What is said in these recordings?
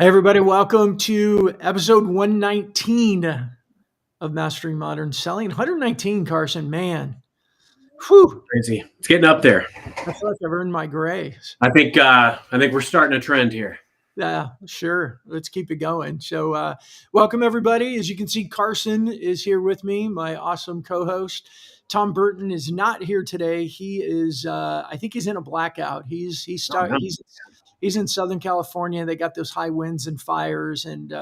Hey everybody, welcome to episode 119 of Mastering Modern Selling. 119, Carson, man. Whew. Crazy. It's getting up there. I feel like I've earned my grays. I think we're starting a trend here. Yeah, sure. Let's keep it going. So welcome everybody. As you can see, Carson is here with me, my awesome co-host. Tom Burton is not here today. He is I think he's in a blackout. He's in Southern California. They got those high winds and fires, and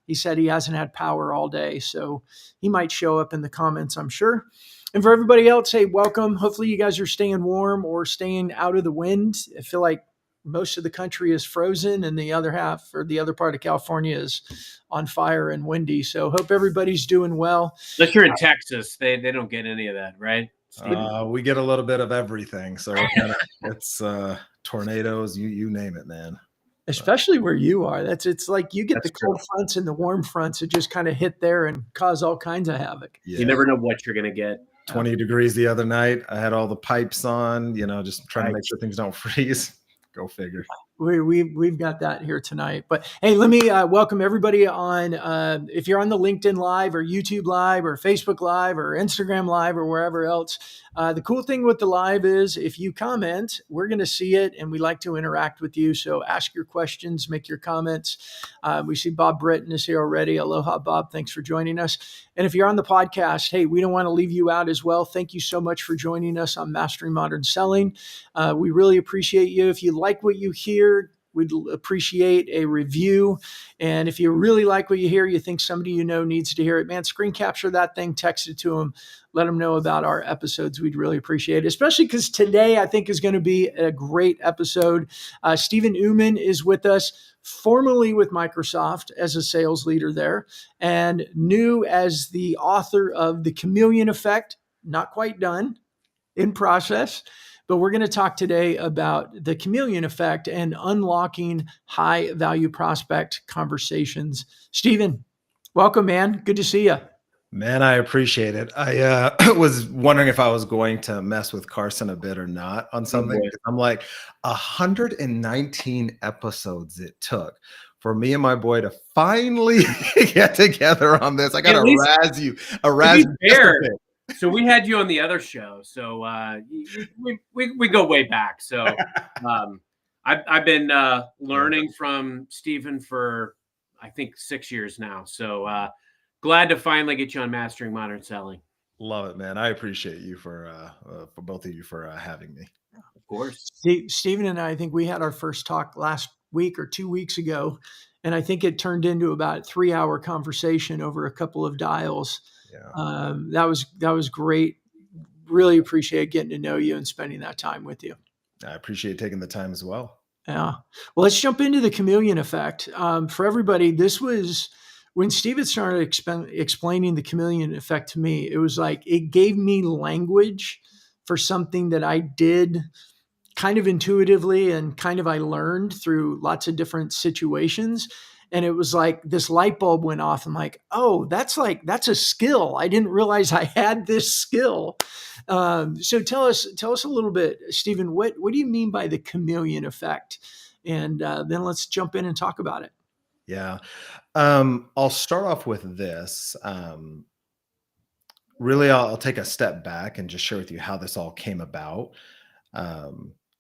he said he hasn't had power all day. So he might show up in the comments, I'm sure. And for everybody else, hey, welcome. Hopefully you guys are staying warm or staying out of the wind. I feel like most of the country is frozen and the other half or the other part of California is on fire and windy. So hope everybody's doing well. Unless you're in Texas, they don't get any of that, right? We get a little bit of everything. So it's tornadoes, you name it, man. Especially where you are. It's like you get the cold fronts and the warm fronts that just kind of hit there and cause all kinds of havoc. Yeah. You never know what you're going to get. 20 degrees the other night. I had all the pipes on, just trying to make sure things don't freeze. Go figure. We've got that here tonight. But hey, let me welcome everybody on. If you're on the LinkedIn Live or YouTube Live or Facebook Live or Instagram Live or wherever else, the cool thing with the live is if you comment, we're going to see it and we like to interact with you. So ask your questions, make your comments. We see Bob Britton is here already. Aloha, Bob. Thanks for joining us. And if you're on the podcast, hey, we don't want to leave you out as well. Thank you so much for joining us on Mastering Modern Selling. We really appreciate you. If you like what you hear, we'd appreciate a review. And if you really like what you hear, you think somebody you know needs to hear it, man, screen capture that thing, text it to them, let them know about our episodes. We'd really appreciate it, especially because today I think is going to be a great episode. Stephen Oommen is with us, formerly with Microsoft as a sales leader there, and new as the author of The Chameleon Effect, not quite done, in process. But we're going to talk today about the chameleon effect and unlocking high value prospect conversations. Stephen, welcome, man. Good to see you. Man, I appreciate it. I was wondering if I was going to mess with Carson a bit or not on something. I'm like 119 episodes it took for me and my boy to finally get together on this. I got to razz you. So we had you on the other show. So we go way back. So I've been learning from Stephen for, I think, 6 years now. So glad to finally get you on Mastering Modern Selling. Love it, man. I appreciate you for both of you for having me. Of course. Stephen and I think we had our first talk last week or 2 weeks ago. And I think it turned into about a 3-hour conversation over a couple of dials. Yeah. That was great. Really appreciate getting to know you and spending that time with you. I appreciate taking the time as well. Yeah. Well, let's jump into the chameleon effect. For everybody, this was when Steven started explaining the chameleon effect to me. It was like it gave me language for something that I did kind of intuitively and kind of I learned through lots of different situations. And it was like this light bulb went off. I'm like, oh, that's a skill. I didn't realize I had this skill. So tell us a little bit, Stephen, what do you mean by the chameleon effect? And then let's jump in and talk about it. Yeah. I'll start off with this. Really, I'll take a step back and just share with you how this all came about.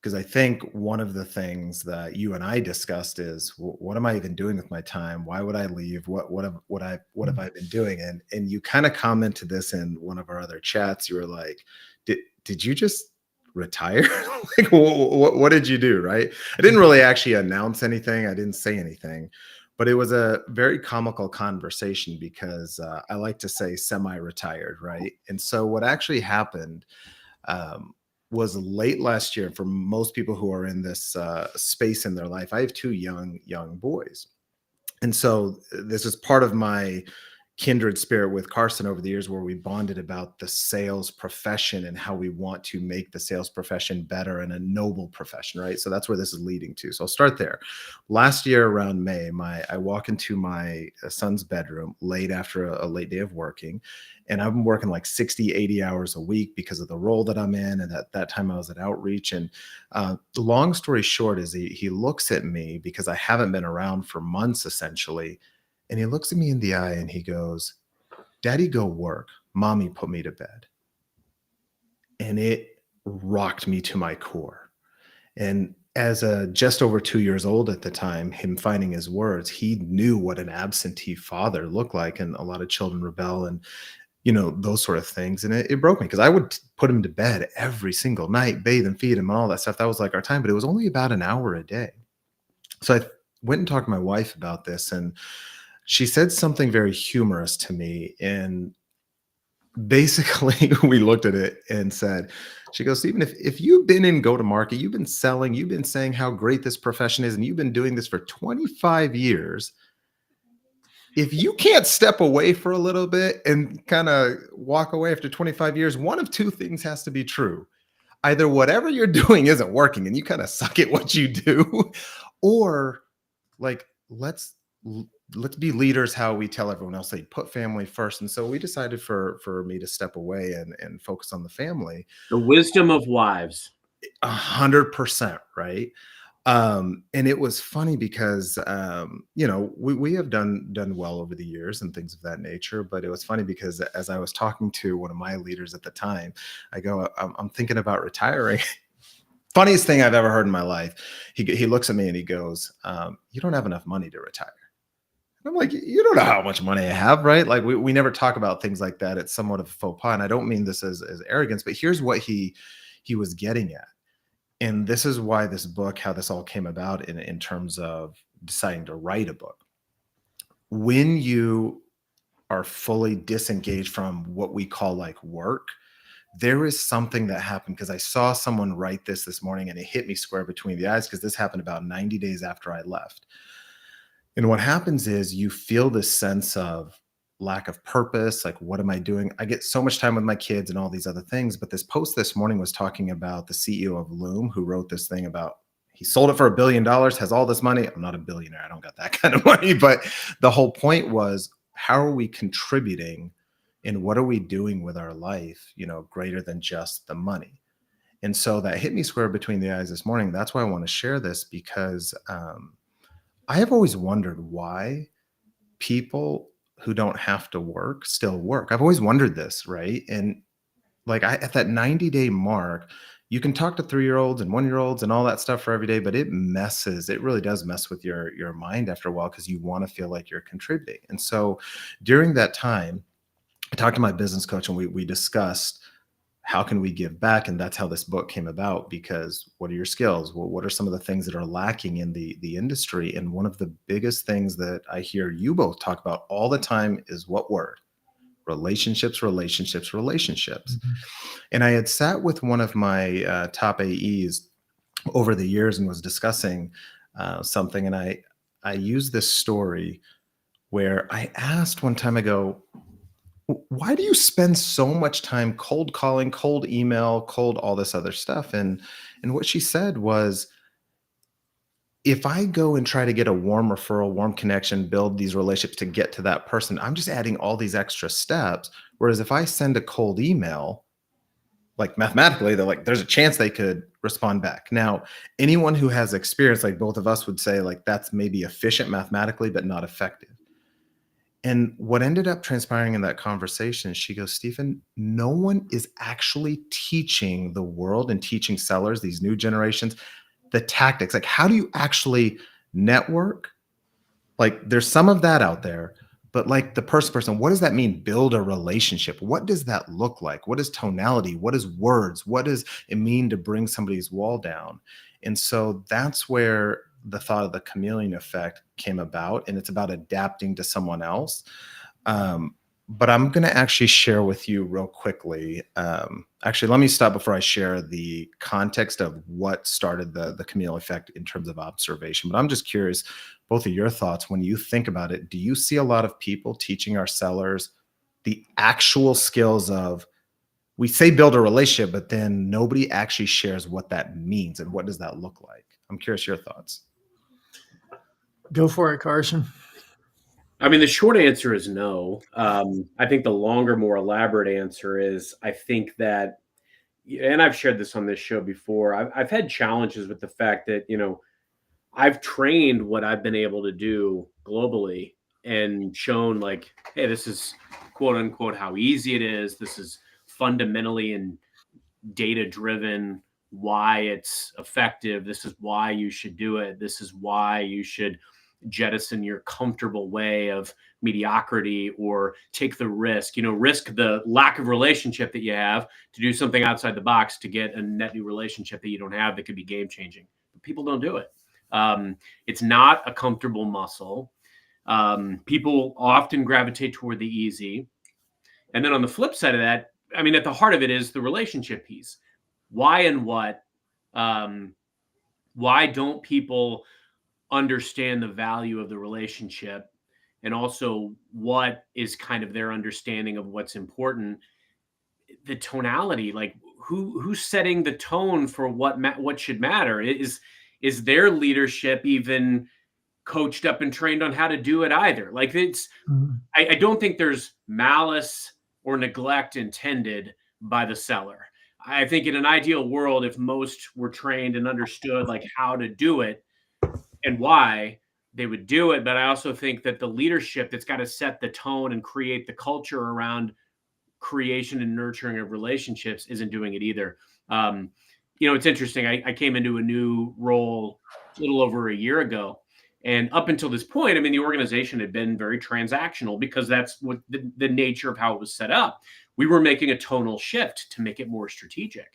Because I think one of the things that you and I discussed is what am I even doing with my time? Why would I leave? What have I been doing? And you kind of commented this in one of our other chats. You were like, did you just retire? Like, what did you do? Right? I didn't really actually announce anything. I didn't say anything, but it was a very comical conversation because I like to say semi-retired, right? And so what actually happened was late last year. For most people who are in this space in their life, I have 2 young boys. And so this is part of my, kindred spirit with Carson over the years where we bonded about the sales profession and how we want to make the sales profession better and a noble profession, right? So that's where this is leading to. So I'll start there. Last year around May, I walk into my son's bedroom late after a late day of working, and I've been working like 60, 80 hours a week because of the role that I'm in. And at that time I was at outreach. And long story short is he looks at me because I haven't been around for months essentially. And he looks at me in the eye and he goes, "Daddy, go work. Mommy put me to bed." And it rocked me to my core. And as a just over 2 years old at the time, him finding his words, he knew what an absentee father looked like. And a lot of children rebel and, those sort of things. And it broke me because I would put him to bed every single night, bathe and feed him and all that stuff. That was like our time, but it was only about an hour a day. So I went and talked to my wife about this, and she said something very humorous to me. And basically, we looked at it and said, she goes, "Stephen, if you've been in go to market, you've been selling, you've been saying how great this profession is, and you've been doing this for 25 years, if you can't step away for a little bit and kind of walk away after 25 years, one of two things has to be true. Either whatever you're doing isn't working and you kind of suck at what you do, or like let's be leaders how we tell everyone else they put family first." And so we decided for me to step away and focus on the family. The wisdom of wives. 100%, right? And it was funny because we have done well over the years and things of that nature. But it was funny because as I was talking to one of my leaders at the time, I go, I'm thinking about retiring. Funniest thing I've ever heard in my life. He looks at me and he goes, "You don't have enough money to retire." And I'm like, "You don't know how much money I have, right?" Like we never talk about things like that. It's somewhat of a faux pas. And I don't mean this as arrogance, but here's what he was getting at. And this is why this book, how this all came about in terms of deciding to write a book. When you are fully disengaged from what we call like work, there is something that happened, because I saw someone write this morning and it hit me square between the eyes, because this happened about 90 days after I left. And what happens is you feel this sense of lack of purpose. Like, what am I doing? I get so much time with my kids and all these other things. But this post this morning was talking about the CEO of Loom, who wrote this thing about he sold it for $1 billion, has all this money. I'm not a billionaire. I don't got that kind of money. But the whole point was, how are we contributing and what are we doing with our life, greater than just the money? And so that hit me square between the eyes this morning. That's why I want to share this, because I have always wondered why people who don't have to work still work. I've always wondered this, right? And like at that 90-day mark, you can talk to 3-year-olds and 1-year-olds and all that stuff for every day, but it really does mess with your mind after a while, because you want to feel like you're contributing. And so during that time, I talked to my business coach and we discussed how can we give back. And that's how this book came about, because what are your skills? Well, what are some of the things that are lacking in the industry? And one of the biggest things that I hear you both talk about all the time is what word? Relationships, relationships, relationships. Mm-hmm. And I had sat with one of my top AEs over the years and was discussing something. And I used this story where I asked one time, I go, "Why do you spend so much time cold calling, cold email, cold all this other stuff?" And what she said was, if I go and try to get a warm referral, warm connection, build these relationships to get to that person, I'm just adding all these extra steps. Whereas if I send a cold email, like mathematically, there's a chance they could respond back. Now, anyone who has experience, like both of us would say, like that's maybe efficient mathematically, but not effective. And what ended up transpiring in that conversation, she goes, "Stephen, no one is actually teaching the world and teaching sellers, these new generations, the tactics. Like, how do you actually network? Like, there's some of that out there, but like the person, what does that mean? Build a relationship. What does that look like? What is tonality? What is words? What does it mean to bring somebody's wall down?" And so that's where the thought of the chameleon effect came about. And it's about adapting to someone else. but I'm going to actually share with you real quickly. Actually, let me stop before I share the context of what started the Chameleon Effect in terms of observation. But I'm just curious, both of your thoughts when you think about it. Do you see a lot of people teaching our sellers the actual skills of, we say build a relationship, but then nobody actually shares what that means and what does that look like? I'm curious your thoughts. Go for it, Carson. I mean, the short answer is no. I think the longer, more elaborate answer is I think that, and I've shared this on this show before, I've had challenges with the fact that, I've trained what I've been able to do globally and shown like, hey, this is quote unquote how easy it is. This is fundamentally and data driven, why it's effective. This is why you should do it. This is why you should jettison your comfortable way of mediocrity or take the risk, risk the lack of relationship that you have to do something outside the box to get a net new relationship that you don't have that could be game changing. But people don't do it. It's not a comfortable muscle. People often gravitate toward the easy. And then on the flip side of that, I mean, at the heart of it is the relationship piece. Why and what? Why don't people understand the value of the relationship? And also, what is kind of their understanding of what's important? The tonality, like who's setting the tone for what should matter? Is their leadership even coached up and trained on how to do it either? Like I don't think there's malice or neglect intended by the seller. I think in an ideal world, if most were trained and understood like how to do it and why, they would do it. But I also think that the leadership that's got to set the tone and create the culture around creation and nurturing of relationships isn't doing it either. It's interesting. I came into a new role a little over a year ago. And up until this point, I mean, the organization had been very transactional because that's what the nature of how it was set up. We were making a tonal shift to make it more strategic.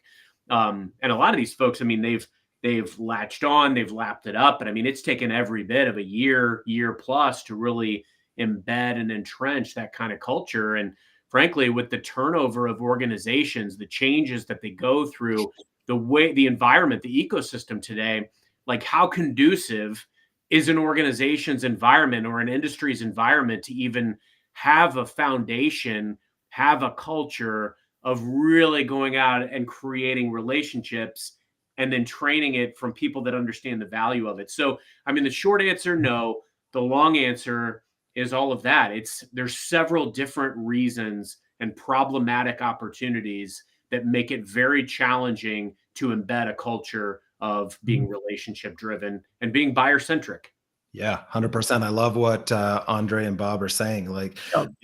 And a lot of these folks, I mean, they've latched on, they've lapped it up. But I mean, it's taken every bit of a year plus to really embed and entrench that kind of culture. And frankly, with the turnover of organizations, the changes that they go through, the environment, the ecosystem today, like how conducive is an organization's environment or an industry's environment to even have a foundation, have a culture of really going out and creating relationships and then training it from people that understand the value of it. So, I mean, the short answer, no. The long answer is all of that. There's several different reasons and problematic opportunities that make it very challenging to embed a culture of being relationship driven and being buyer centric. Yeah, 100%. I love what Andre and Bob are saying. Like,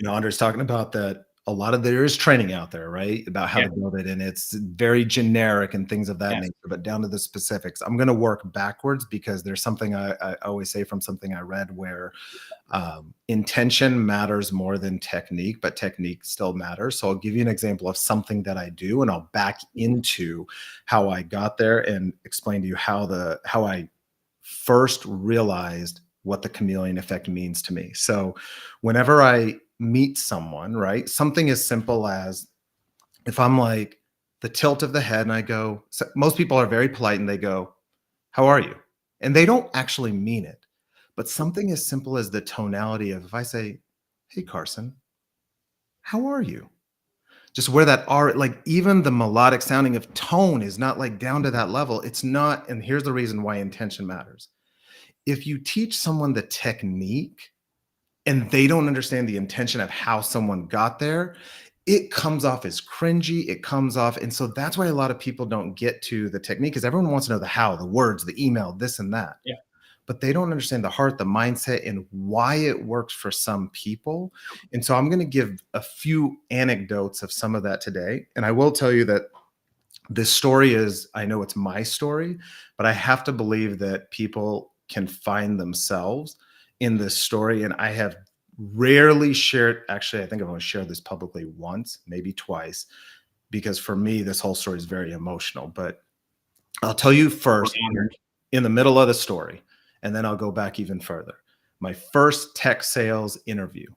Andre's talking about that a lot of there is training out there, right? About how to build it. And it's very generic and things of that nature, but down to the specifics. I'm going to work backwards because there's something I always say from something I read where intention matters more than technique, but technique still matters. So I'll give you an example of something that I do, and I'll back into how I got there and explain to you how I first realized what the chameleon effect means to me. So whenever I meet someone, right, something as simple as if I'm like the tilt of the head and I go, so most people are very polite and they go, how are you? And they don't actually mean it. But something as simple as the tonality of if I say, hey, Carson, how are you? Just where that R, like even the melodic sounding of tone is not like down to that level. It's not. And here's the reason why intention matters. If you teach someone the technique and they don't understand the intention of how someone got there, it comes off as cringy. It comes off. And so that's why a lot of people don't get to the technique because everyone wants to know the how, the words, the email, this and that. Yeah. But they don't understand the heart, the mindset, and why it works for some people. And so I'm going to give a few anecdotes of some of that today. And I will tell you that this story is, I know it's my story, but I have to believe that people can find themselves in this story. And I have rarely shared, actually, I think I've only shared this publicly once, maybe twice, because for me, this whole story is very emotional. But I'll tell you first in the middle of the story, and then I'll go back even further. My first tech sales interview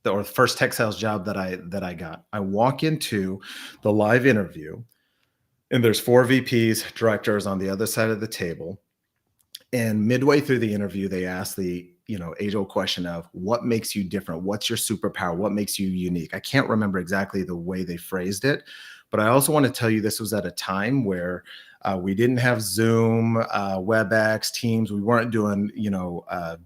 or the first tech sales job that I got. I walk into the live interview, and there's 4 VPs, directors on the other side of the table. And midway through the interview, they ask the age-old question of what makes you different? What's your superpower? What makes you unique? I can't remember exactly the way they phrased it, but I also want to tell you this was at a time where we didn't have Zoom, WebEx, Teams. We weren't doing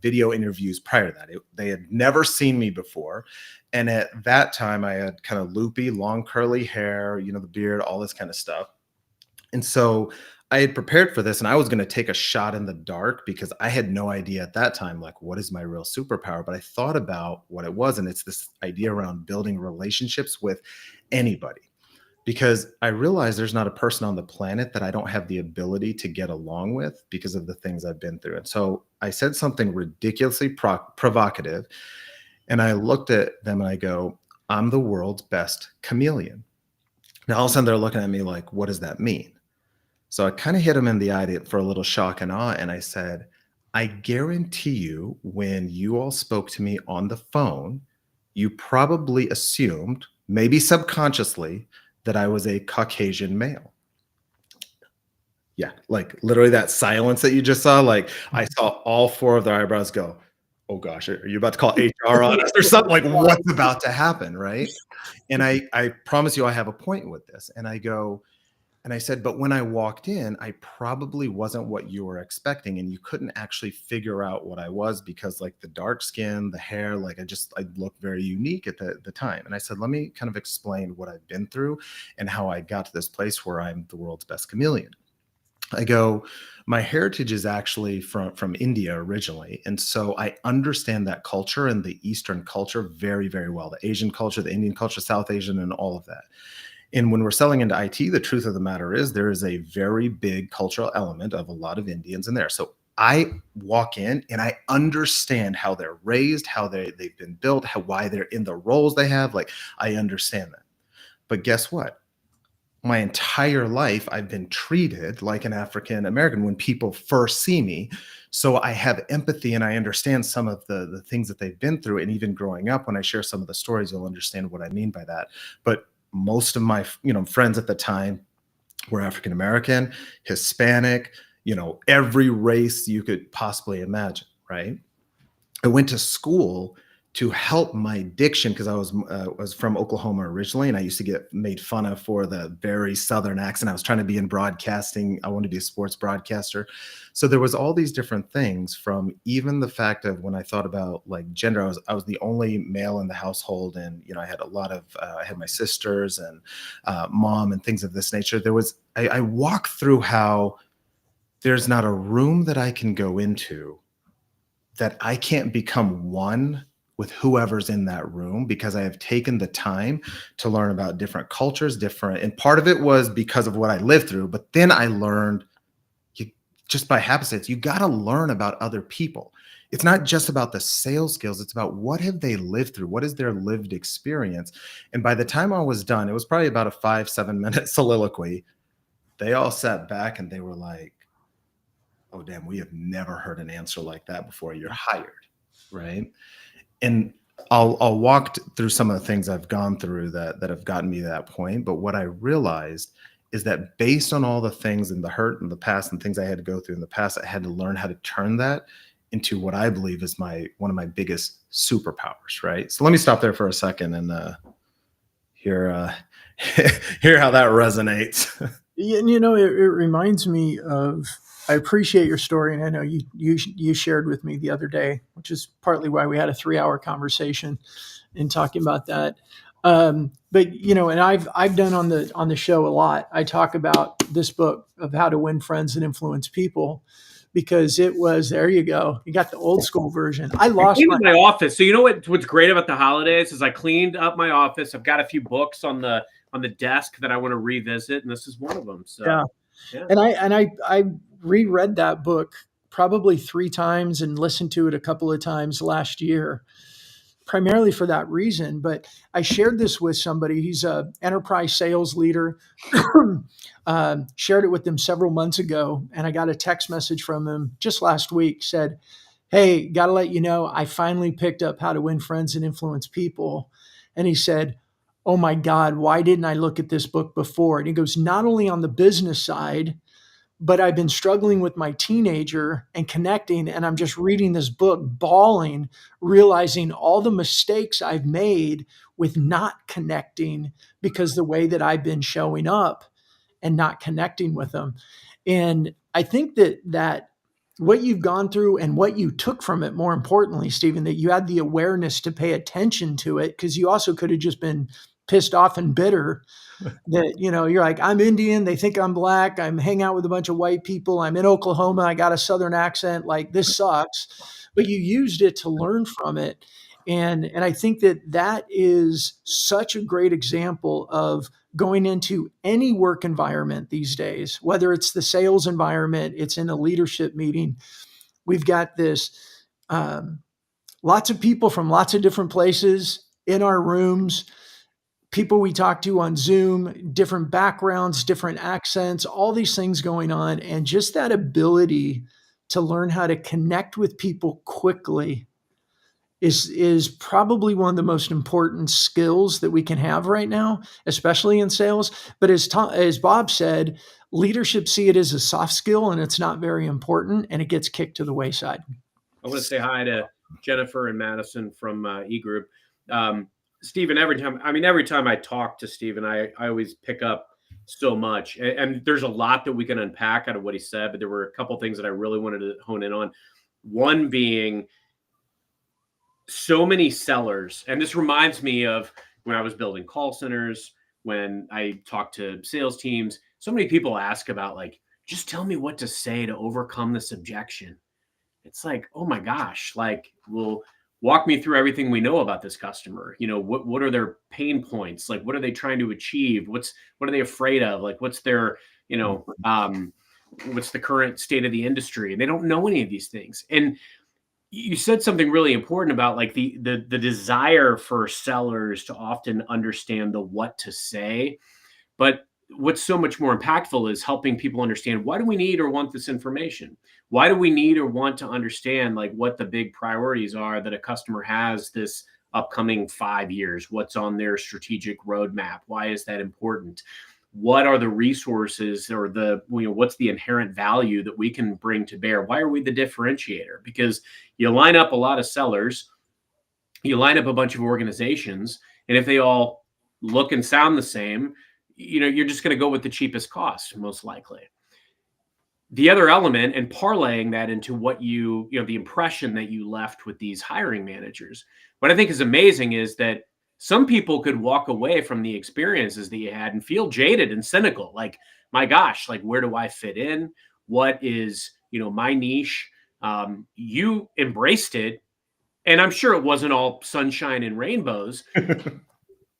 video interviews prior to that. They had never seen me before. And at that time, I had kind of loopy, long, curly hair, the beard, all this kind of stuff. And so I had prepared for this, and I was going to take a shot in the dark because I had no idea at that time, like, what is my real superpower? But I thought about what it was, and it's this idea around building relationships with anybody. Because I realized there's not a person on the planet that I don't have the ability to get along with because of the things I've been through. And so I said something ridiculously provocative, and I looked at them and I go, I'm the world's best chameleon. Now, all of a sudden, they're looking at me like, what does that mean? So I kind of hit them in the eye for a little shock and awe. And I said, I guarantee you, when you all spoke to me on the phone, you probably assumed, maybe subconsciously, that I was a Caucasian male. Yeah, like literally that silence that you just saw, like I saw all 4 of their eyebrows go, oh gosh, are you about to call HR on us or something? Like, what's about to happen, right? And I promise you I have a point with this. And I said, but when I walked in, I probably wasn't what you were expecting. And you couldn't actually figure out what I was because like the dark skin, the hair, like I looked very unique at the time. And I said, let me kind of explain what I've been through and how I got to this place where I'm the world's best chameleon. I go, my heritage is actually from India originally. And so I understand that culture and the Eastern culture very, very well. The Asian culture, the Indian culture, South Asian, and all of that. And when we're selling into IT, the truth of the matter is there is a very big cultural element of a lot of Indians in there. So I walk in and I understand how they're raised, how they've been built, why they're in the roles they have. Like, I understand that. But guess what? My entire life, I've been treated like an African American when people first see me. So I have empathy and I understand some of the things that they've been through. And even growing up, when I share some of the stories, you'll understand what I mean by that. But most of my friends at the time were African American, Hispanic, every race you could possibly imagine, right? I went to school to help my diction because I was from Oklahoma originally, and I used to get made fun of for the very Southern accent. I was trying to be in broadcasting. I wanted to be a sports broadcaster. So there was all these different things, from even the fact of when I thought about like gender, I was the only male in the household, and I had a lot of I had my sisters and mom and things of this nature. I walk through how there's not a room that I can go into that I can't become one with whoever's in that room, because I have taken the time to learn about different cultures, and part of it was because of what I lived through. But then I learned, just by happenstance, you got to learn about other people. It's not just about the sales skills. It's about what have they lived through? What is their lived experience? And by the time I was done, it was probably about a 5-7 minute soliloquy. They all sat back and they were like, oh, damn, we have never heard an answer like that before. You're hired, right? And I'll walk through some of the things I've gone through that have gotten me to that point. But what I realized is that based on all the things and the hurt in the past and things I had to go through in the past, I had to learn how to turn that into what I believe is one of my biggest superpowers, right? So let me stop there for a second and hear how that resonates. It reminds me of, I appreciate your story, and I know you shared with me the other day, which is partly why we had a 3-hour conversation in talking about that. But and I've done on the show a lot. I talk about this book of how to win friends and influence people, because it was, there you go, you got the old school version. I lost my office. So what's great about the holidays is I cleaned up my office. I've got a few books on the desk that I want to revisit, and this is one of them. So yeah. And I reread that book probably 3 times and listened to it a couple of times last year, primarily for that reason. But I shared this with somebody. He's a enterprise sales leader. Shared it with them several months ago, and I got a text message from him just last week. Said, hey, got to let you know, I finally picked up How to Win Friends and Influence People. And he said, oh my God, why didn't I look at this book before? And he goes, not only on the business side, but I've been struggling with my teenager and connecting. And I'm just reading this book, bawling, realizing all the mistakes I've made with not connecting because the way that I've been showing up and not connecting with them. And I think that what you've gone through and what you took from it, more importantly, Stephen, that you had the awareness to pay attention to it, because you also could have just been pissed off and bitter that, you're like, I'm Indian, they think I'm black, I'm hanging out with a bunch of white people, I'm in Oklahoma, I got a Southern accent, like this sucks. But you used it to learn from it. And I think that is such a great example of going into any work environment these days, whether it's the sales environment, it's in a leadership meeting. We've got this lots of people from lots of different places in our rooms, people we talk to on Zoom, different backgrounds, different accents, all these things going on. And just that ability to learn how to connect with people quickly is probably one of the most important skills that we can have right now, especially in sales. But as Bob said, leadership see it as a soft skill, and it's not very important, and it gets kicked to the wayside. I want to say hi to Jennifer and Madison from eGroup. Stephen, every time I talk to Stephen, I always pick up so much. And there's a lot that we can unpack out of what he said, but there were a couple things that I really wanted to hone in on. One being, so many sellers, and this reminds me of when I was building call centers, when I talked to sales teams, so many people ask about, like, just tell me what to say to overcome this objection. It's like, oh my gosh, like, well, walk me through everything we know about this customer. What are their pain points? Like, what are they trying to achieve? What are they afraid of? Like, what's their, what's the current state of the industry? And they don't know any of these things. And you said something really important about, like, the desire for sellers to often understand the what to say. But what's so much more impactful is helping people understand, why do we need or want this information? Why do we need or want to understand, like, what the big priorities are that a customer has this upcoming 5 years? What's on their strategic roadmap? Why is that important? What are the resources, or what's the inherent value that we can bring to bear? Why are we the differentiator? Because you line up a lot of sellers, you line up a bunch of organizations, and if they all look and sound the same, you're just going to go with the cheapest cost, most likely. The other element, and parlaying that into what the impression that you left with these hiring managers, what I think is amazing is that some people could walk away from the experiences that you had and feel jaded and cynical. Like, my gosh, like, where do I fit in? What is, my niche? You embraced it. And I'm sure it wasn't all sunshine and rainbows,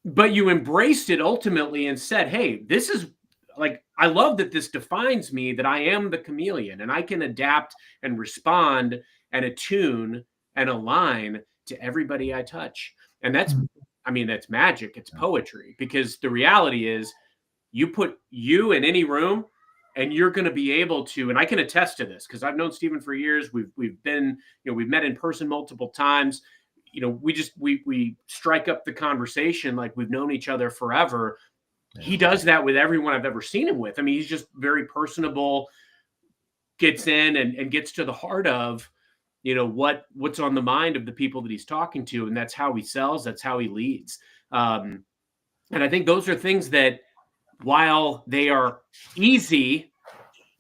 but you embraced it ultimately and said, hey, this is, like, I love that this defines me, that I am the chameleon and I can adapt and respond and attune and align to everybody I touch. And that's magic. It's poetry, because the reality is, you put you in any room and you're going to be able to, and I can attest to this because I've known Stephen for years. We've been, we've met in person multiple times. We strike up the conversation like we've known each other forever. Yeah. He does that with everyone I've ever seen him with. I mean, he's just very personable, gets in and gets to the heart of, what's on the mind of the people that he's talking to. And that's how he sells. That's how he leads. And I think those are things that, while they are easy,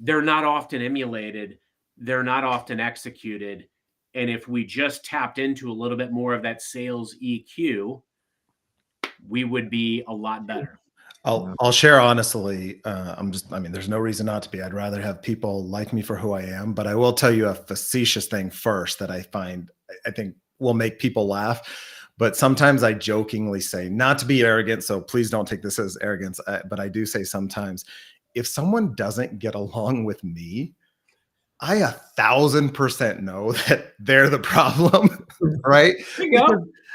they're not often emulated. They're not often executed. And if we just tapped into a little bit more of that sales EQ, we would be a lot better. I'll share honestly. There's no reason not to be. I'd rather have people like me for who I am, but I will tell you a facetious thing first that I think will make people laugh. But sometimes I jokingly say, not to be arrogant, so please don't take this as arrogance, but I do say sometimes, if someone doesn't get along with me, I 1,000% know that they're the problem, right?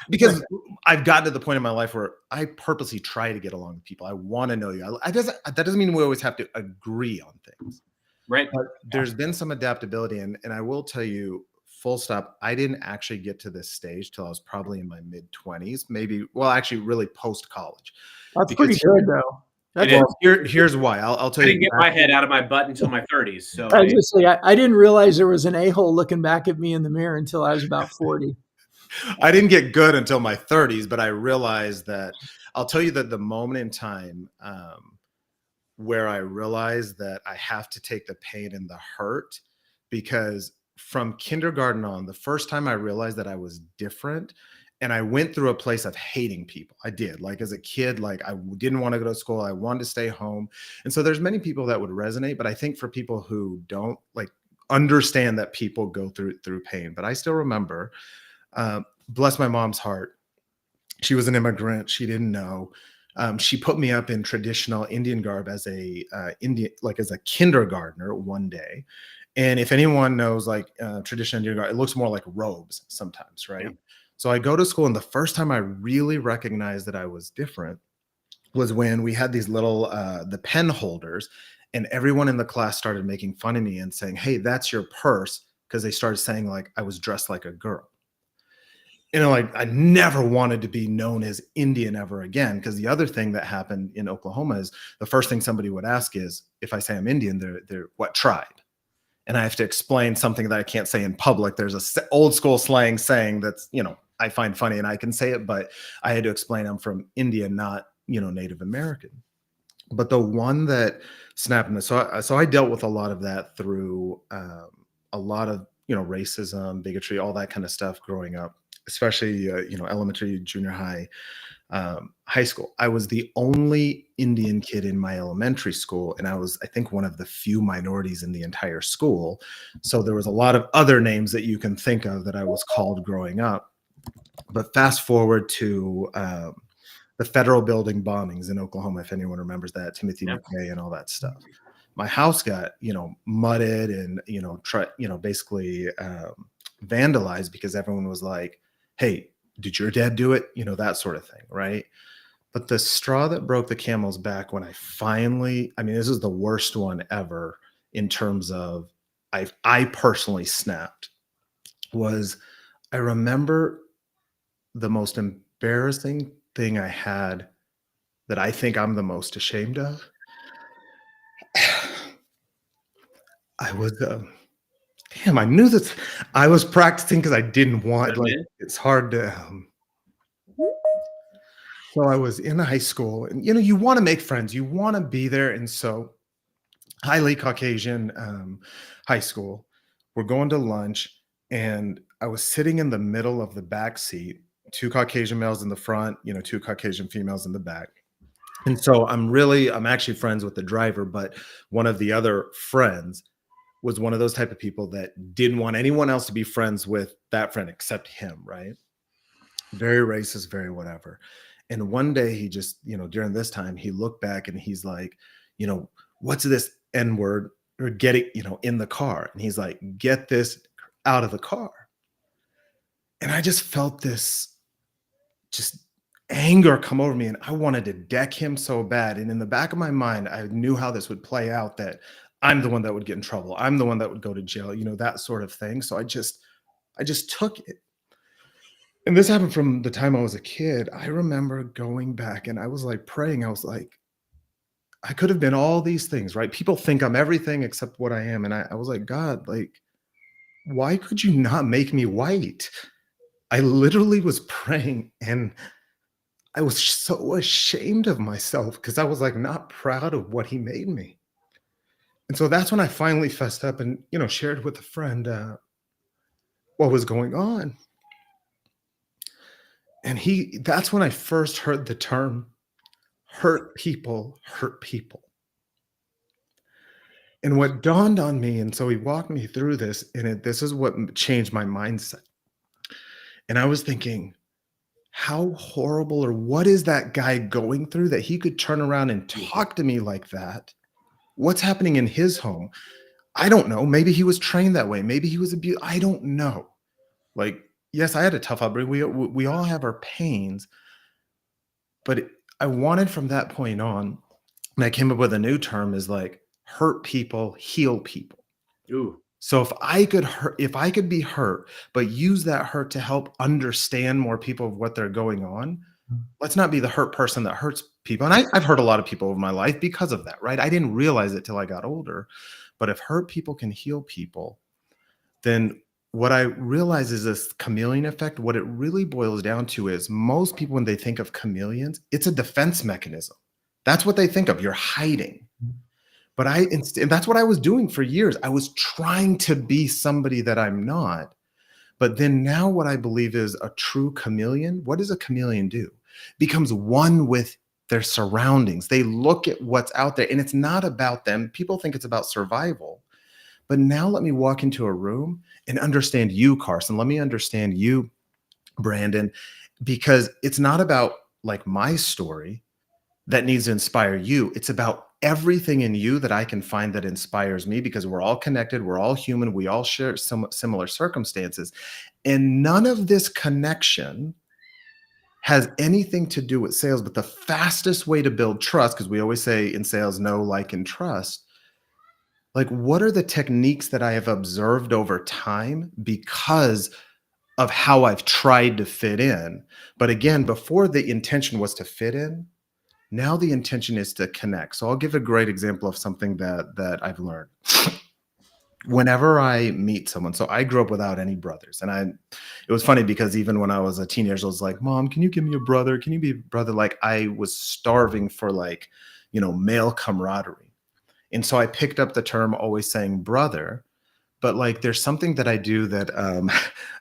Because I've gotten to the point in my life where I purposely try to get along with people. I want to know you. That doesn't mean we always have to agree on things. Right. But there's been some adaptability. And I will tell you, full stop, I didn't actually get to this stage till I was probably in my mid-20s, maybe, well, actually really post-college. That's Because pretty good, though. That's It is. here's why. I'll tell I you didn't get my exactly. head out of my butt until my 30s. So I was just say I didn't realize there was an a-hole looking back at me in the mirror until I was about 40. I didn't get good until my 30s, but I realized that I'll tell you that the moment in time where I realized that I have to take the pain and the hurt, because from kindergarten on, the first time I realized that I was different, and I went through a place of hating people. I did. Like as a kid, like I didn't want to go to school. I wanted to stay home. And so there's many people that would resonate, but I think for people who don't like understand that people go through pain. But I still remember, bless my mom's heart, she was an immigrant. She didn't know. She put me up in traditional Indian garb as a as a kindergartner one day. And if anyone knows like traditional Indian garb, it looks more like robes sometimes, right? Yeah. So I go to school, and the first time I really recognized that I was different was when we had these little the pen holders, and everyone in the class started making fun of me and saying, "Hey, that's your purse," because they started saying like I was dressed like a girl. Like I never wanted to be known as Indian ever again. Because the other thing that happened in Oklahoma is the first thing somebody would ask is, if I say I'm Indian, they're what tribe? And I have to explain something that I can't say in public. There's a old school slang saying that's, I find funny and I can say it, but I had to explain I'm from India, not, Native American. But the one that snapped me, so I dealt with a lot of that through a lot of, racism, bigotry, all that kind of stuff growing up, especially, elementary, junior high, high school. I was the only Indian kid in my elementary school, and I was, I think, one of the few minorities in the entire school. So there was a lot of other names that you can think of that I was called growing up. But fast forward to the federal building bombings in Oklahoma, if anyone remembers that, Timothy McVeigh and all that stuff. My house got, mudded and, basically vandalized because everyone was like, "Hey, did your dad do it?" That sort of thing, right? But the straw that broke the camel's back when I finally, this is the worst one ever in terms of I personally snapped, was I remember the most embarrassing thing I had that I think I'm the most ashamed of. I was, damn, I knew that I was practicing because I didn't want, like, it's hard to, so I was in high school, and you want to make friends, you want to be there. And so, highly Caucasian high school, we're going to lunch, and I was sitting in the middle of the back seat, two Caucasian males in the front, two Caucasian females in the back. And so I'm actually friends with the driver, but one of the other friends was one of those type of people that didn't want anyone else to be friends with that friend except him, right? Very racist, very whatever. And one day he just, during this time, he looked back and he's like, "What's this N word?" Or "Get it, in the car." And he's like, "Get this out of the car." And I just felt this just anger come over me, and I wanted to deck him so bad. And in the back of my mind, I knew how this would play out, that I'm the one that would get in trouble. I'm the one that would go to jail, that sort of thing. So I just took it. And this happened from the time I was a kid. I remember going back and I was like praying. I was like, I could have been all these things, right? People think I'm everything except what I am. And I was like, God, like, why could you not make me white? I literally was praying, and I was so ashamed of myself because I was like not proud of what he made me. And so that's when I finally fessed up and, shared with a friend what was going on. And that's when I first heard the term hurt people hurt people. And what dawned on me, and so he walked me through this, and this is what changed my mindset. And I was thinking, how horrible, or what is that guy going through that he could turn around and talk to me like that? What's happening in his home? I don't know. Maybe he was trained that way. Maybe he was abused. I don't know. Like, yes, I had a tough upbringing. We all have our pains, but I wanted from that point on, and I came up with a new term, is like hurt people, heal people. Ooh. So if I could be hurt, but use that hurt to help understand more people of what they're going on, let's not be the hurt person that hurts people. And I've hurt a lot of people over my life because of that, right? I didn't realize it till I got older. But if hurt people can heal people, then what I realize is this chameleon effect. What it really boils down to is most people, when they think of chameleons, it's a defense mechanism. That's what they think of. You're hiding. But and that's what I was doing for years. I was trying to be somebody that I'm not. But then now what I believe is a true chameleon. What does a chameleon do? Becomes one with their surroundings. They look at what's out there, and it's not about them. People think it's about survival. But now let me walk into a room and understand you, Carson. Let me understand you, Brandon, because it's not about like my story that needs to inspire you. It's about everything in you that I can find that inspires me, because we're all connected. We're all human. We all share some similar circumstances. And none of this connection has anything to do with sales. But the fastest way to build trust, because we always say in sales, know, like, and trust. Like, what are the techniques that I have observed over time because of how I've tried to fit in? But again, before the intention was to fit in, now the intention is to connect. So I'll give a great example of something that I've learned. Whenever I meet someone, so I grew up without any brothers. And it was funny because even when I was a teenager, I was like, Mom, can you give me a brother? Can you be a brother? Like, I was starving for, like, male camaraderie. And so I picked up the term, always saying brother. But like, there's something that I do that I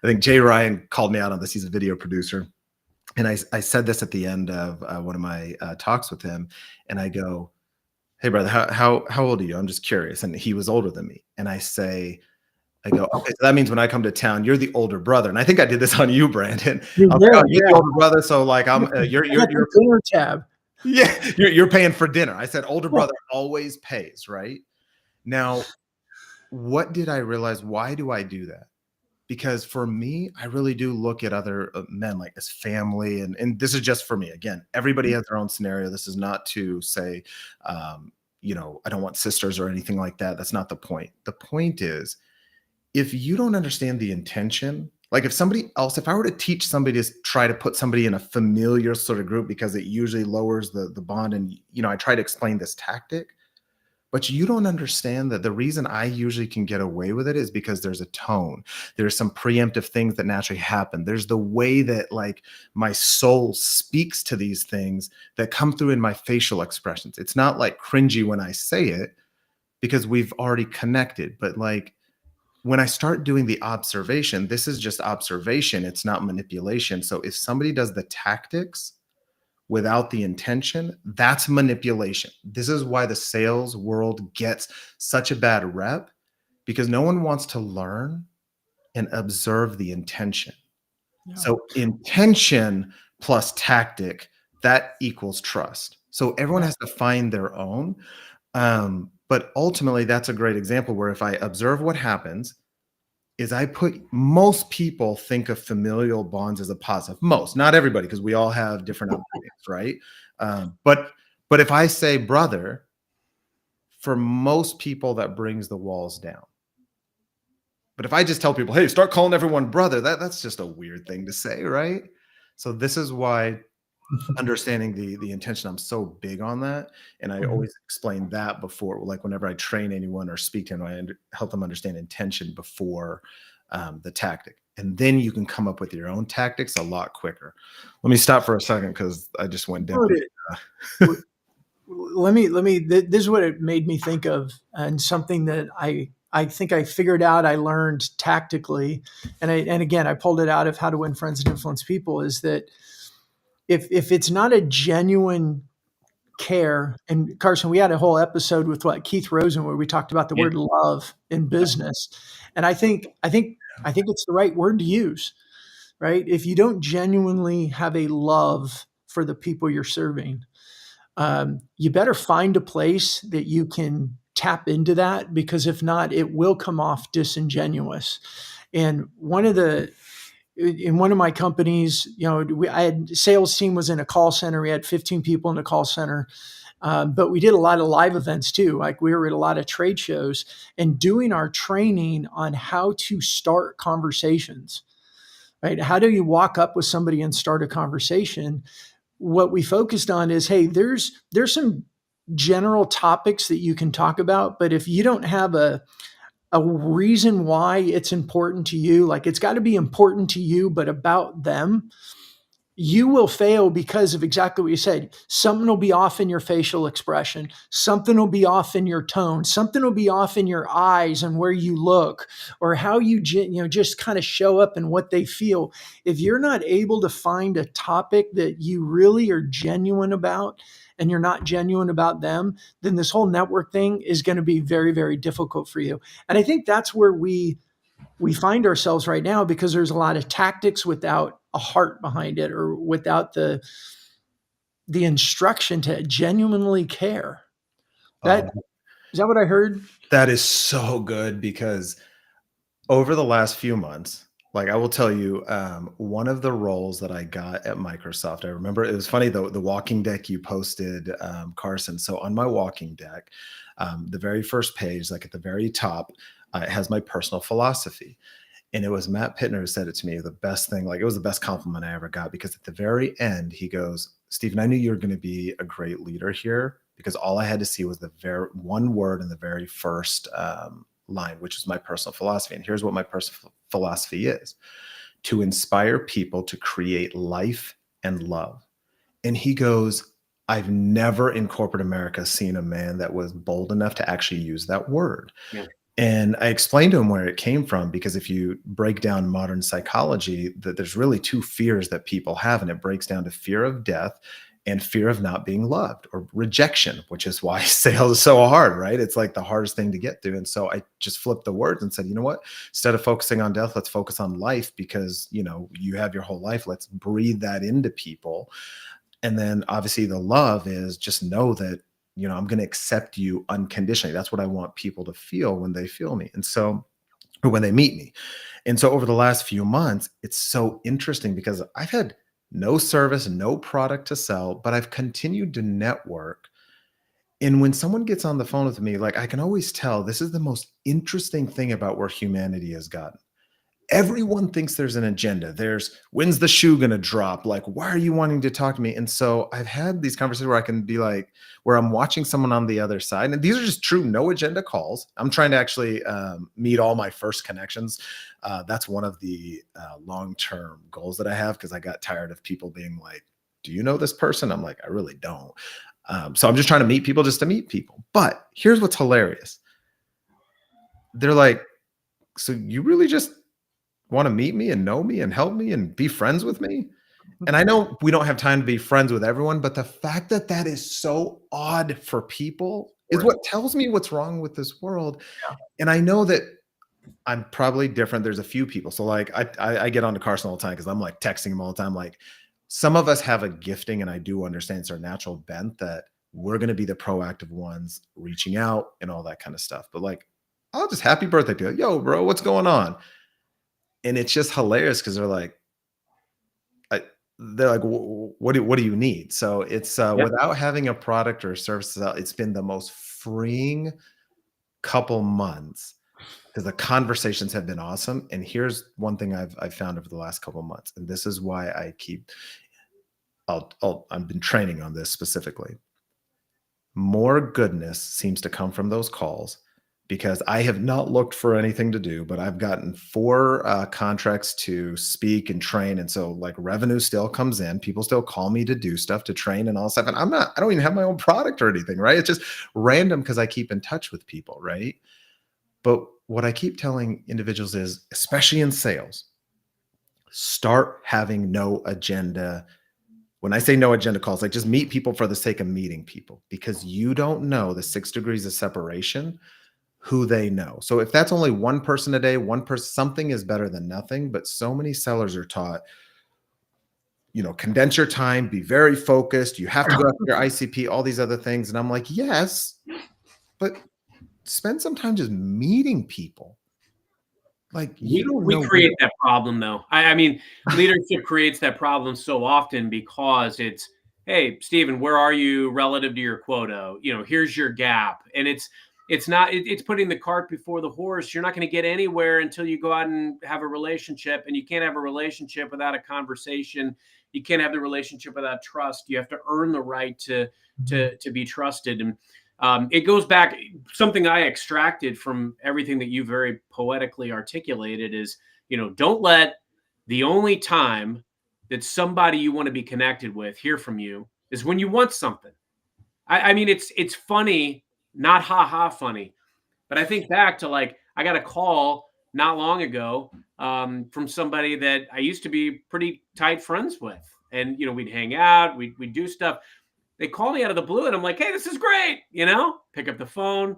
think Jay Ryan called me out on this. He's a video producer. And I said this at the end of one of my talks with him. And I go, hey, brother, how old are you? I'm just curious. And he was older than me. And I go, okay, so that means when I come to town, you're the older brother. And I think I did this on you, Brandon. You're I was like, oh, you're the older brother. So like, you're dinner tab. Yeah, you're paying for dinner. I said older brother always pays, right? Now, what did I realize? Why do I do that? Because for me, I really do look at other men like as family. And this is just for me. Again, everybody has their own scenario. This is not to say, I don't want sisters or anything like that. That's not the point. The point is, if you don't understand the intention, like if I were to teach somebody to try to put somebody in a familiar sort of group, because it usually lowers the bond. And, I try to explain this tactic, but you don't understand that the reason I usually can get away with it is because there's a tone. There's some preemptive things that naturally happen. There's the way that like my soul speaks to these things that come through in my facial expressions. It's not like cringy when I say it because we've already connected, but like, when I start doing the observation, this is just observation. It's not manipulation. So if somebody does the tactics without the intention, that's manipulation. This is why the sales world gets such a bad rep, because no one wants to learn and observe the intention. Yeah. So intention plus tactic, that equals trust. So everyone has to find their own. But ultimately, that's a great example where if I observe what happens, is most people think of familial bonds as a positive. Most, not everybody, because we all have different upbringings, right? But if I say brother, for most people, that brings the walls down. But if I just tell people, hey, start calling everyone brother, that's just a weird thing to say, right? So this is why understanding the intention, I'm so big on that. And I always explain that before, like whenever I train anyone or speak to anyone, I help them understand intention before the tactic. And then you can come up with your own tactics a lot quicker. Let me stop for a second because I just went down. Let me, this is what it made me think of, and something that I think I figured out, I learned tactically. And again, I pulled it out of How to Win Friends and Influence People, is that if it's not a genuine care, and Carson, we had a whole episode with Keith Rosen where we talked about the word love in business. And I think it's the right word to use, right? If you don't genuinely have a love for the people you're serving, you better find a place that you can tap into that, because if not, it will come off disingenuous. And in one of my companies, I had sales team was in a call center. We had 15 people in the call center. But we did a lot of live events too. Like we were at a lot of trade shows and doing our training on how to start conversations, right? How do you walk up with somebody and start a conversation? What we focused on is, hey, there's some general topics that you can talk about, but if you don't have a reason why it's important to you, like it's got to be important to you, but about them, you will fail because of exactly what you said. Something will be off in your facial expression. Something will be off in your tone. Something will be off in your eyes and where you look or how you just kind of show up and what they feel. If you're not able to find a topic that you really are genuine about and you're not genuine about them, then this whole network thing is going to be very, very difficult for you. And I think that's where we find ourselves right now, because there's a lot of tactics without a heart behind it or without the instruction to genuinely care. That is that what I heard? That is so good, because over the last few months, like I will tell you, one of the roles that I got at Microsoft, I remember it was funny, the walking deck you posted, Carson. So on my walking deck, the very first page, like at the very top, it has my personal philosophy. And it was Matt Pittner who said it to me, the best thing, like it was the best compliment I ever got, because at the very end, he goes, Stephen, I knew you were going to be a great leader here, because all I had to see was the very one word in the very first line, which is my personal philosophy. And here's what my personal philosophy is: to inspire people to create life and love. And he goes, I've never in corporate America seen a man that was bold enough to actually use that word. Yeah. And I explained to him where it came from, because if you break down modern psychology, that there's really two fears that people have, and it breaks down to fear of death and fear of not being loved, or rejection, which is why sales is so hard, right? It's like the hardest thing to get through. And so I just flipped the words and said, you know what, instead of focusing on death, let's focus on life, because you have your whole life. Let's breathe that into people. And then obviously the love is just know that, I'm going to accept you unconditionally. That's what I want people to feel when they feel me. And so, or when they meet me. And so over the last few months, it's so interesting, because I've had no service, no product to sell, but I've continued to network. And when someone gets on the phone with me, like I can always tell, this is the most interesting thing about where humanity has gotten. Everyone thinks there's an agenda. There's, when's the shoe going to drop? Like, why are you wanting to talk to me? And so I've had these conversations where I can be like, where I'm watching someone on the other side. And these are just true no agenda calls. I'm trying to actually meet all my first connections. That's one of the long-term goals that I have, because I got tired of people being like, do you know this person? I'm like, I really don't. So I'm just trying to meet people just to meet people. But here's what's hilarious. They're like, so you really just want to meet me and know me and help me and be friends with me? And I know we don't have time to be friends with everyone, but the fact that that is so odd for people is what tells me what's wrong with this world. Yeah. And I know that I'm probably different. There's a few people. So like I get on to Carson all the time, because I'm like texting him all the time. Like, some of us have a gifting, and I do understand it's our natural bent that we're going to be the proactive ones reaching out and all that kind of stuff. But like, I'll just happy birthday to you. Yo, bro, what's going on? And it's just hilarious, because they're like, what do you need? So it's without having a product or a service out, it's been the most freeing couple months, because the conversations have been awesome. And here's one thing I've found over the last couple months, and this is why I've been training on this specifically. More goodness seems to come from those calls, because I have not looked for anything to do, but I've gotten 4 contracts to speak and train. And so like revenue still comes in. People still call me to do stuff, to train and all stuff. And I don't even have my own product or anything, right? It's just random, because I keep in touch with people, right? But what I keep telling individuals is, especially in sales, start having no agenda. When I say no agenda calls, like just meet people for the sake of meeting people, because you don't know the 6 degrees of separation who they know. So if that's only one person a day, one person, something is better than nothing. But so many sellers are taught, condense your time, be very focused. You have to go after your ICP, all these other things. And I'm like, yes, but spend some time just meeting people. Like, you don't know. We create that problem, though. I mean, leadership creates that problem so often, because it's hey, Stephen, where are you relative to your quota? Here's your gap. And it's putting the cart before the horse. You're not going to get anywhere until you go out and have a relationship, and you can't have a relationship without a conversation. You can't have the relationship without trust. You have to earn the right to be trusted. And it goes back, something I extracted from everything that you very poetically articulated is, don't let the only time that somebody you want to be connected with hear from you is when you want something. I mean, it's funny, not ha ha funny, but I think back to, like, I got a call not long ago from somebody that I used to be pretty tight friends with, and we'd hang out, we'd do stuff. They call me out of the blue, and I'm like, hey, this is great. Pick up the phone.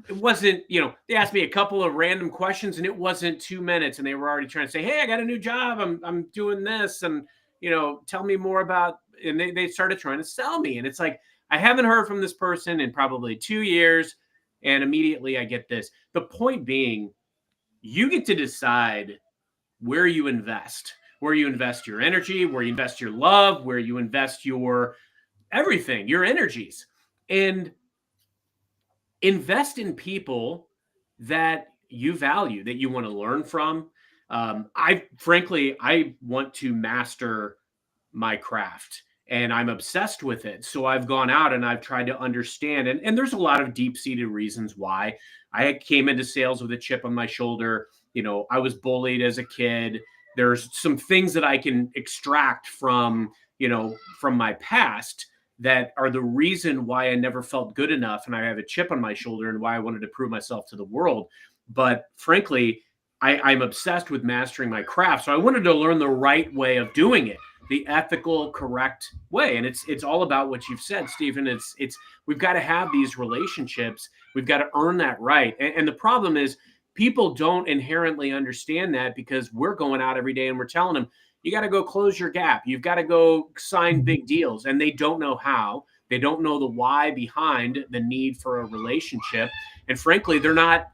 It wasn't, they asked me a couple of random questions, and it wasn't 2 minutes, and they were already trying to say, hey, I got a new job. I'm doing this. And, tell me more about, and they started trying to sell me. And it's like, I haven't heard from this person in probably 2 years. And immediately I get this. The point being, you get to decide where you invest your energy, where you invest your love, where you invest your everything, your energies. And invest in people that you value, that you want to learn from. I want to master my craft, and I'm obsessed with it. So I've gone out and I've tried to understand, and there's a lot of deep seated reasons why. I came into sales with a chip on my shoulder. I was bullied as a kid. There's some things that I can extract from my past that are the reason why I never felt good enough, and I have a chip on my shoulder, and why I wanted to prove myself to the world. But frankly, I'm obsessed with mastering my craft. So I wanted to learn the right way of doing it, the ethical, correct way. And it's all about what you've said, Stephen. It's we've got to have these relationships. We've got to earn that right. And the problem is, people don't inherently understand that, because we're going out every day and we're telling them, you got to go close your gap. You've got to go sign big deals. And they don't know how. They don't know the why behind the need for a relationship. And frankly, they're not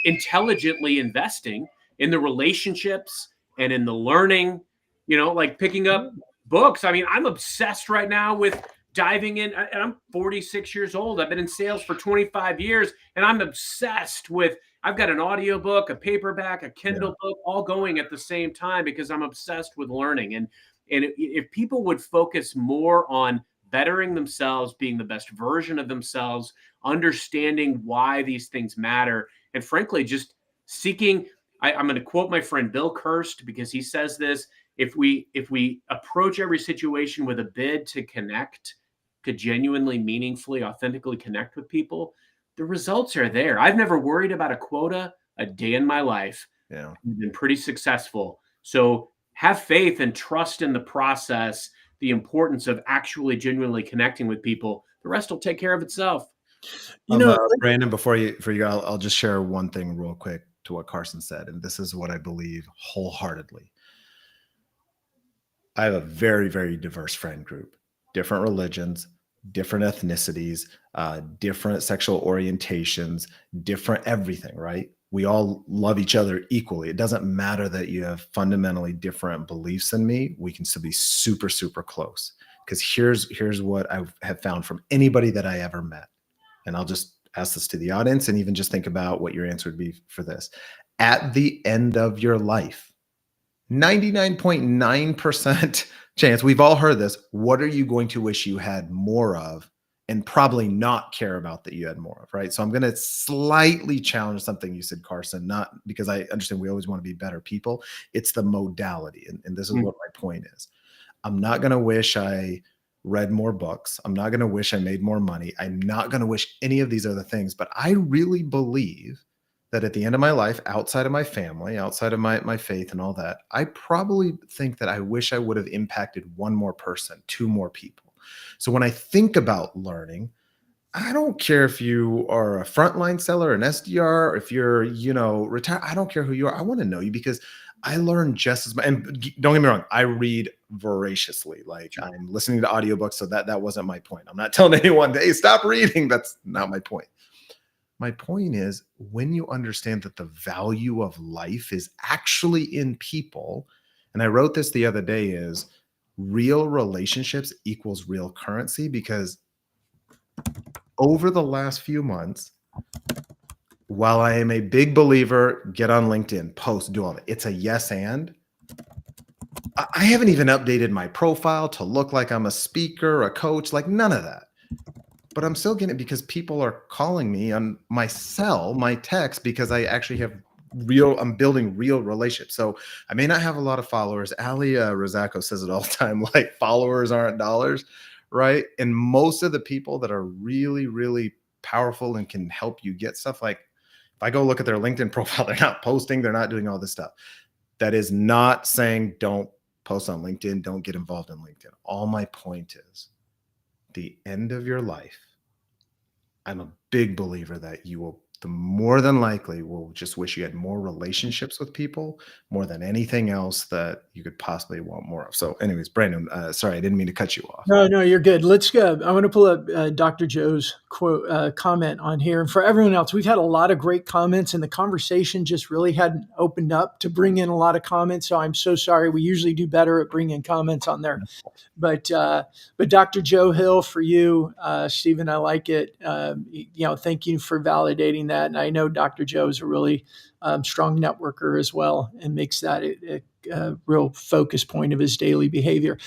intelligently investing in the relationships and in the learning, like picking up books. I mean, I'm obsessed right now with diving in. And I'm 46 years old. I've been in sales for 25 years, and I'm obsessed with, I've got an audiobook, a paperback, a Kindle book, all going at the same time, because I'm obsessed with learning. And if people would focus more on bettering themselves, being the best version of themselves, understanding why these things matter, and frankly, just seeking, I'm going to quote my friend Bill Kirst, because he says this: if we approach every situation with a bid to connect, to genuinely, meaningfully, authentically connect with people, the results are there. I've never worried about a quota a day in my life. Yeah. I've been pretty successful. So have faith and trust in the process, the importance of actually genuinely connecting with people. The rest will take care of itself. Brandon, before you, I'll just share one thing real quick to what Carson said. And this is what I believe wholeheartedly. I have a very, very diverse friend group, different religions, different ethnicities, different sexual orientations, different everything, right? We all love each other equally. It doesn't matter that you have fundamentally different beliefs than me. We can still be super, super close. Because here's what I have found from anybody that I ever met. And I'll just ask this to the audience, and even just think about what your answer would be for this. At the end of your life, 99.9% chance, we've all heard this, what are you going to wish you had more of, and probably not care about that you had more of, right? So I'm going to slightly challenge something you said, Carson, not because I understand we always want to be better people. It's the modality. And this is what my point is. I'm not going to wish I read more books. I'm not going to wish I made more money. I'm not going to wish any of these other things, but I really believe that at the end of my life, outside of my family, outside of my faith and all that, I probably think that I wish I would have impacted one more person, two more people. So when I think about learning, I don't care if you are a frontline seller, an SDR, or if you're, retired. I don't care who you are. I want to know you, because I learn just as much. And don't get me wrong, I read voraciously. Like, I'm listening to audiobooks, so that wasn't my point. I'm not telling anyone, hey, stop reading. That's not my point. My point is, when you understand that the value of life is actually in people, and I wrote this the other day, is real relationships equals real currency, because over the last few months, while I am a big believer, get on LinkedIn, post, do all that, it's a yes and. I haven't even updated my profile to look like I'm a speaker, a coach, like none of that. But I'm still getting it because people are calling me on my cell, my text, because I actually have I'm building real relationships. So I may not have a lot of followers. Ali Rozako says it all the time, like followers aren't dollars, right? And most of the people that are really, really powerful and can help you get stuff, like if I go look at their LinkedIn profile, they're not posting, they're not doing all this stuff. That is not saying don't post on LinkedIn, don't get involved in LinkedIn. All my point is, the end of your life, I'm a big believer that you will, the more than likely, will just wish you had more relationships with people more than anything else that you could possibly want more of. So anyways, Brandon, sorry, I didn't mean to cut you off. No, you're good. Let's go. I want to pull up Dr. Joe's quote comment on here. And for everyone else, we've had a lot of great comments, and the conversation just really hadn't opened up to bring in a lot of comments. So I'm so sorry. We usually do better at bringing comments on there. But Dr. Joe Hill, for you, Stephen, I like it. Thank you for validating that. And I know Dr. Joe is a really strong networker as well, and makes that a real focus point of his daily behavior.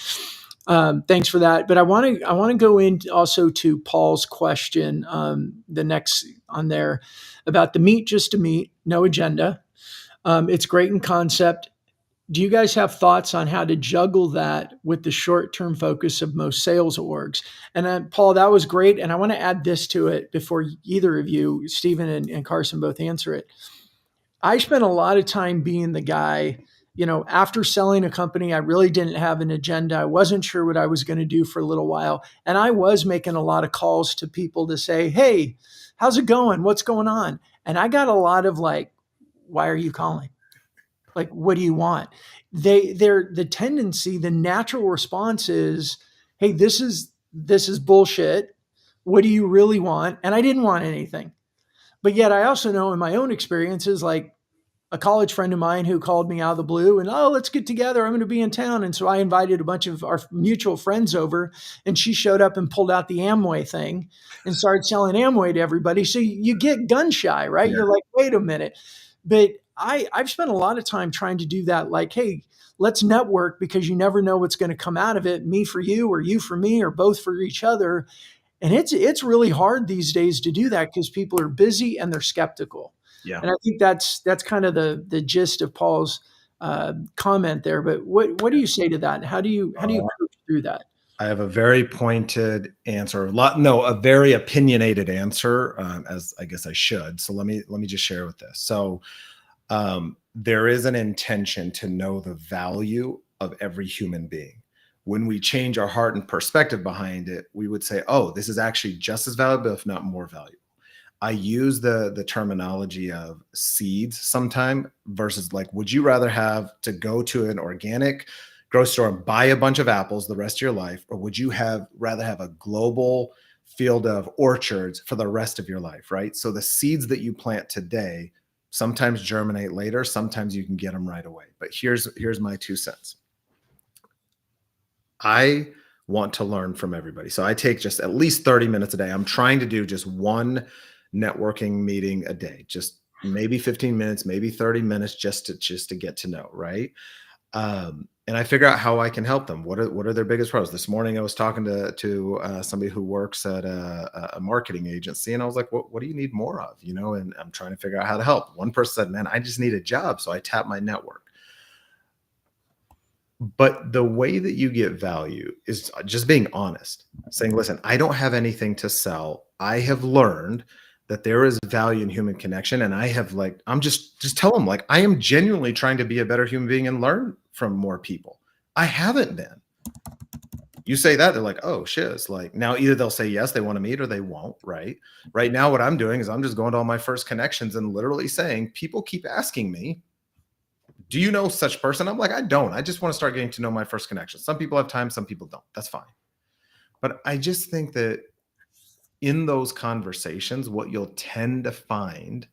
Thanks for that. But I want to go in also to Paul's question, the next on there, about the meet just to meet, no agenda. It's great in concept. Do you guys have thoughts on how to juggle that with the short-term focus of most sales orgs? And Paul, that was great. And I want to add this to it before either of you, Stephen and Carson, both answer it. I spent a lot of time being the guy, after selling a company, I really didn't have an agenda. I wasn't sure what I was going to do for a little while. And I was making a lot of calls to people to say, hey, how's it going? What's going on? And I got a lot of like, why are you calling? Like, what do you want? The tendency, the natural response is, hey, this is bullshit. What do you really want? And I didn't want anything. But yet I also know in my own experiences, like a college friend of mine who called me out of the blue and, oh, let's get together. I'm going to be in town. And so I invited a bunch of our mutual friends over, and she showed up and pulled out the Amway thing and started selling Amway to everybody. So you get gun shy, right? Yeah. You're like, wait a minute. But I've spent a lot of time trying to do that. Like, hey, let's network, because you never know what's going to come out of it. Me for you, or you for me, or both for each other. And it's really hard these days to do that because people are busy and they're skeptical. Yeah. And I think that's kind of the gist of Paul's comment there. But what do you say to that? How do you coach through that? I have a very pointed answer, a very opinionated answer, as I guess I should. So let me just share with this. So there is an intention to know the value of every human being. When we change our heart and perspective behind it, we would say, oh, this is actually just as valuable, if not more valuable. I use the terminology of seeds sometime versus like, would you rather have to go to an organic grocery store and buy a bunch of apples the rest of your life, or would you rather have a global field of orchards for the rest of your life, right? So the seeds that you plant today sometimes germinate later, sometimes you can get them right away. But here's my 2 cents. I want to learn from everybody. So I take just at least 30 minutes a day. I'm trying to do just one networking meeting a day, just maybe 15 minutes, maybe 30 minutes, just to get to know, right? And I figure out how I can help them. What are their biggest problems? This morning I was talking to somebody who works at a marketing agency, and I was like, what do you need more of? And I'm trying to figure out how to help. One person said, man, I just need a job. So I tap my network. But the way that you get value is just being honest, saying, listen, I don't have anything to sell. I have learned that there is value in human connection. And I'm just tell them, like, I am genuinely trying to be a better human being and learn from more people. I haven't been. You say that, they're like, oh, shiz. Like, now either they'll say yes, they want to meet, or they won't, right? Right now, what I'm doing is I'm just going to all my first connections and literally saying, people keep asking me, do you know such person? I'm like, I don't. I just want to start getting to know my first connection. Some people have time, some people don't. That's fine. But I just think that in those conversations, what you'll tend to find,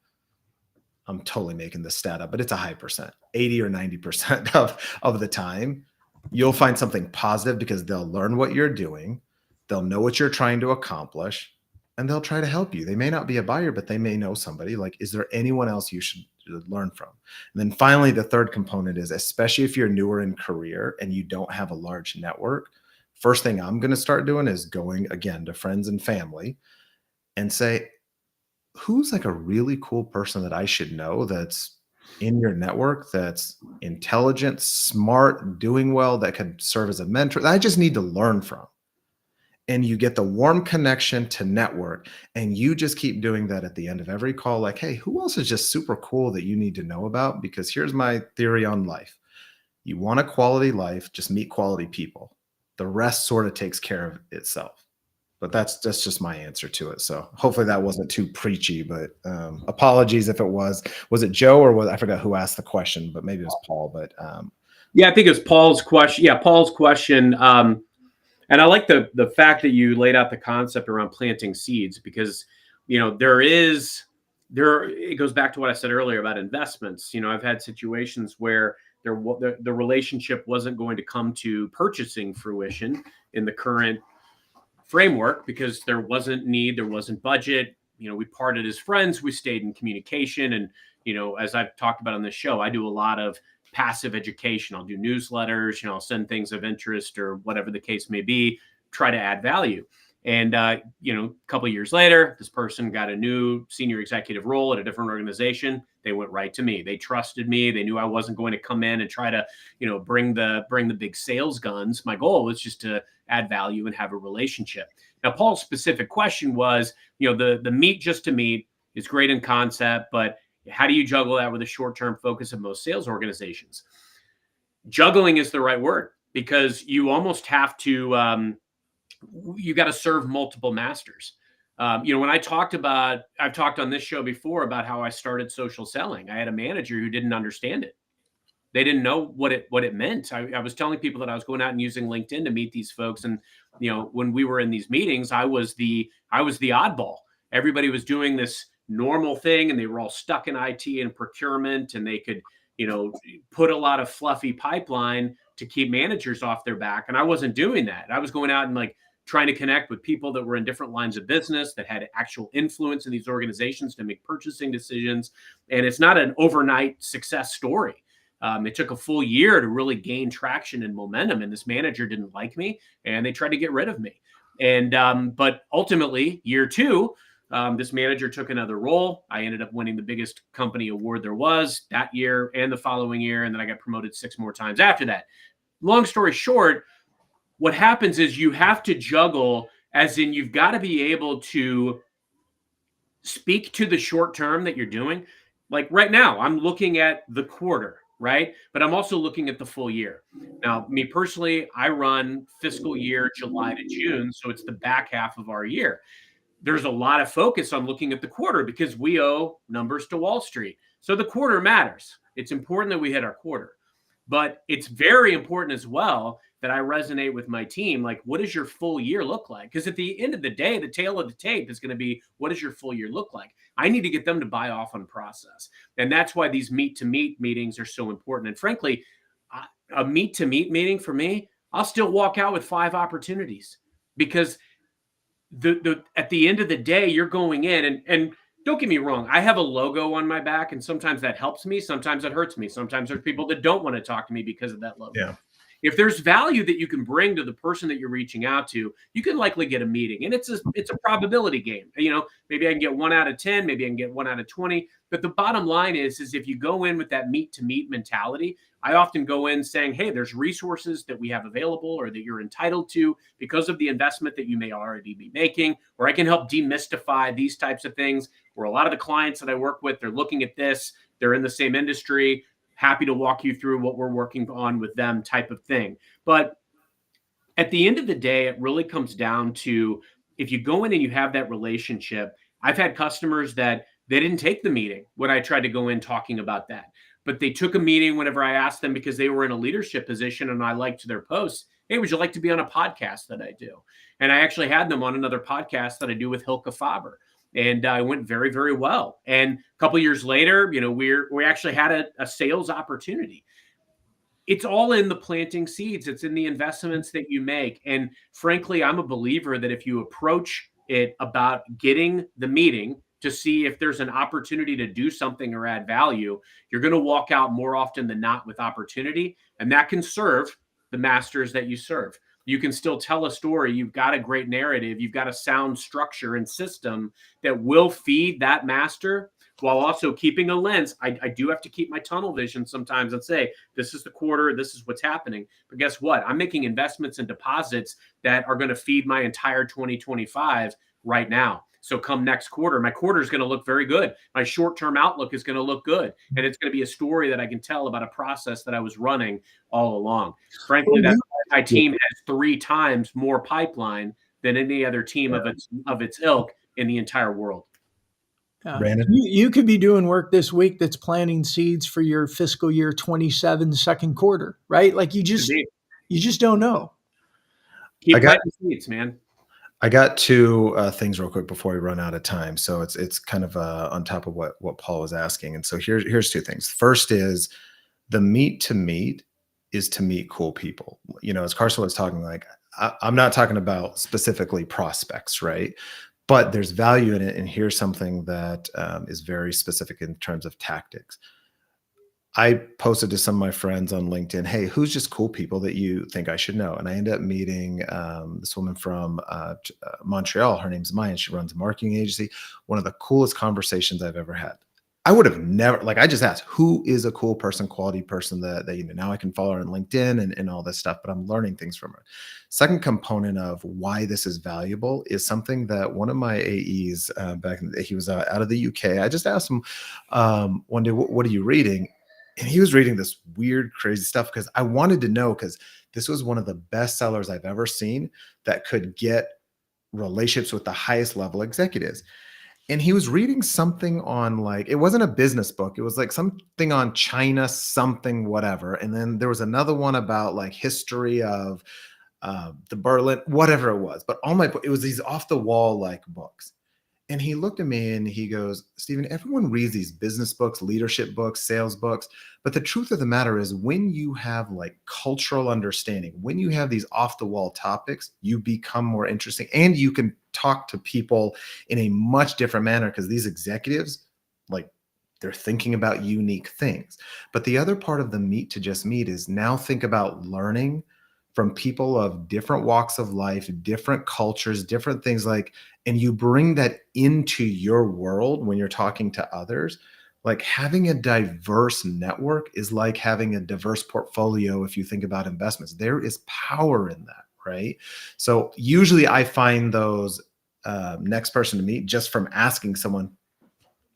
I'm totally making this stat up, but it's a high percent, 80 or 90% of the time, you'll find something positive because they'll learn what you're doing, they'll know what you're trying to accomplish, and they'll try to help you. They may not be a buyer, but they may know somebody. Like, is there anyone else you should learn from? And then finally, the third component is, especially if you're newer in career and you don't have a large network, first thing I'm going to start doing is going again to friends and family and say, who's like a really cool person that I should know that's in your network, that's intelligent, smart, doing well, that could serve as a mentor that I just need to learn from. And you get the warm connection to network, and you just keep doing that at the end of every call. Like, hey, who else is just super cool that you need to know about? Because here's my theory on life. You want a quality life, just meet quality people. The rest sort of takes care of itself. But that's just my answer to it. So hopefully that wasn't too preachy, but apologies if it was. Was it Joe or I forgot who asked the question, but maybe it was Paul. But yeah, I think it was Paul's question. Yeah, Paul's question. And I like the fact that you laid out the concept around planting seeds, because it goes back to what I said earlier about investments. I've had situations where the relationship wasn't going to come to purchasing fruition in the current framework because there wasn't need, there wasn't budget. We parted as friends, we stayed in communication. And, as I've talked about on this show, I do a lot of passive education. I'll do newsletters, I'll send things of interest or whatever the case may be, try to add value. And, a couple of years later, this person got a new senior executive role at a different organization. They went right to me. They trusted me. They knew I wasn't going to come in and try to, bring the big sales guns. My goal was just to add value and have a relationship. Now, Paul's specific question was, the meet just to meet is great in concept, but how do you juggle that with a short-term focus of most sales organizations? Juggling is the right word, because you almost have to, you got to serve multiple masters. When I've talked on this show before about how I started social selling. I had a manager who didn't understand it. They didn't know what it meant. I was telling people that I was going out and using LinkedIn to meet these folks. And, when we were in these meetings, I was the oddball. Everybody was doing this normal thing and they were all stuck in IT and procurement, and they could, put a lot of fluffy pipeline to keep managers off their back. And I wasn't doing that. I was going out and trying to connect with people that were in different lines of business that had actual influence in these organizations to make purchasing decisions. And it's not an overnight success story. It took a full year to really gain traction and momentum, and this manager didn't like me, and they tried to get rid of me. And but ultimately, year two, this manager took another role. I ended up winning the biggest company award there was that year and the following year, and then I got promoted 6 more times after that. Long story short, what happens is you have to juggle, as in you've got to be able to speak to the short term that you're doing. Like right now, I'm looking at the quarter, right? But I'm also looking at the full year. Now, me personally, I run fiscal year July to June, so it's the back half of our year. There's a lot of focus on looking at the quarter because we owe numbers to Wall Street. So the quarter matters. It's important that we hit our quarter. But it's very important as well that I resonate with my team. Like, what does your full year look like? Because at the end of the day, the tail of the tape is going to be, what does your full year look like? I need to get them to buy off on process. And that's why these meet to meet meetings are so important. And frankly, a meet to meet meeting for me, I'll still walk out with 5 opportunities, because at the end of the day, you're going in and don't get me wrong, I have a logo on my back, and sometimes that helps me, sometimes it hurts me. Sometimes there's people that don't want to talk to me because of that logo. Yeah. If there's value that you can bring to the person that you're reaching out to, you can likely get a meeting. And it's a probability game. Maybe I can get 1 out of 10, maybe I can get 1 out of 20. But the bottom line is if you go in with that meet to meet mentality, I often go in saying, hey, there's resources that we have available or that you're entitled to because of the investment that you may already be making, or I can help demystify these types of things, where a lot of the clients that I work with, they're looking at this, they're in the same industry, happy to walk you through what we're working on with them, type of thing. But at the end of the day, it really comes down to, if you go in and you have that relationship. I've had customers that they didn't take the meeting when I tried to go in talking about that, but they took a meeting whenever I asked them, because they were in a leadership position and I liked their posts. Hey, would you like to be on a podcast that I do? And I actually had them on another podcast that I do with Hilke Faber. And it went very, very well. And a couple of years later, we actually had a sales opportunity. it's all in the planting seeds. It's in the investments that you make. And frankly, I'm a believer that if you approach it about getting the meeting to see if there's an opportunity to do something or add value, you're going to walk out more often than not with opportunity. And that can serve the masters that you serve. You can still tell a story. You've got a great narrative. You've got a sound structure and system that will feed that master while also keeping a lens. I do have to keep my tunnel vision sometimes and say, this is the quarter, this is what's happening. But guess what? I'm making investments and deposits that are going to feed my entire 2025 right now. So come next quarter, my quarter is going to look very good. My short-term outlook is going to look good. And it's going to be a story that I can tell about a process that I was running all along. Frankly, that's why my team has 3 times more pipeline than any other team of its ilk in the entire world. You could be doing work this week that's planting seeds for your fiscal year 27 second quarter, right? Like you just don't know. Keep planting seeds, man. I got 2 things real quick before we run out of time. So it's kind of on top of what Paul was asking. And so here's 2 things. First is the meet to meet is to meet cool people. You know, as Carson was talking, like I'm not talking about specifically prospects, right? But there's value in it. And here's something that is very specific in terms of tactics. I posted to some of my friends on LinkedIn, hey, who's just cool people that you think I should know? And I ended up meeting this woman from Montreal. Her name's Maya, and she runs a marketing agency. One of the coolest conversations I've ever had. I would have never, like I just asked, who is a cool person, quality person that you know? Now I can follow her on LinkedIn and all this stuff, but I'm learning things from her. Second component of why this is valuable is something that one of my AEs back in the day, he was out of the UK. I just asked him one day, what are you reading? And he was reading this weird, crazy stuff because I wanted to know, because this was one of the best sellers I've ever seen that could get relationships with the highest level executives. And he was reading something on, like, it wasn't a business book. It was like something on China, something, whatever. And then there was another one about like history of the Berlin, whatever it was. But it was these off the wall like books. And he looked at me and he goes, Stephen, everyone reads these business books, leadership books, sales books. But the truth of the matter is, when you have like cultural understanding, when you have these off the wall topics, you become more interesting and you can talk to people in a much different manner, because these executives, like, they're thinking about unique things. But the other part of the meet to just meet is now think about learning from people of different walks of life, different cultures, different things, like, and you bring that into your world when you're talking to others. Like, having a diverse network is like having a diverse portfolio. If you think about investments, there is power in that, right? So usually I find those next person to meet just from asking someone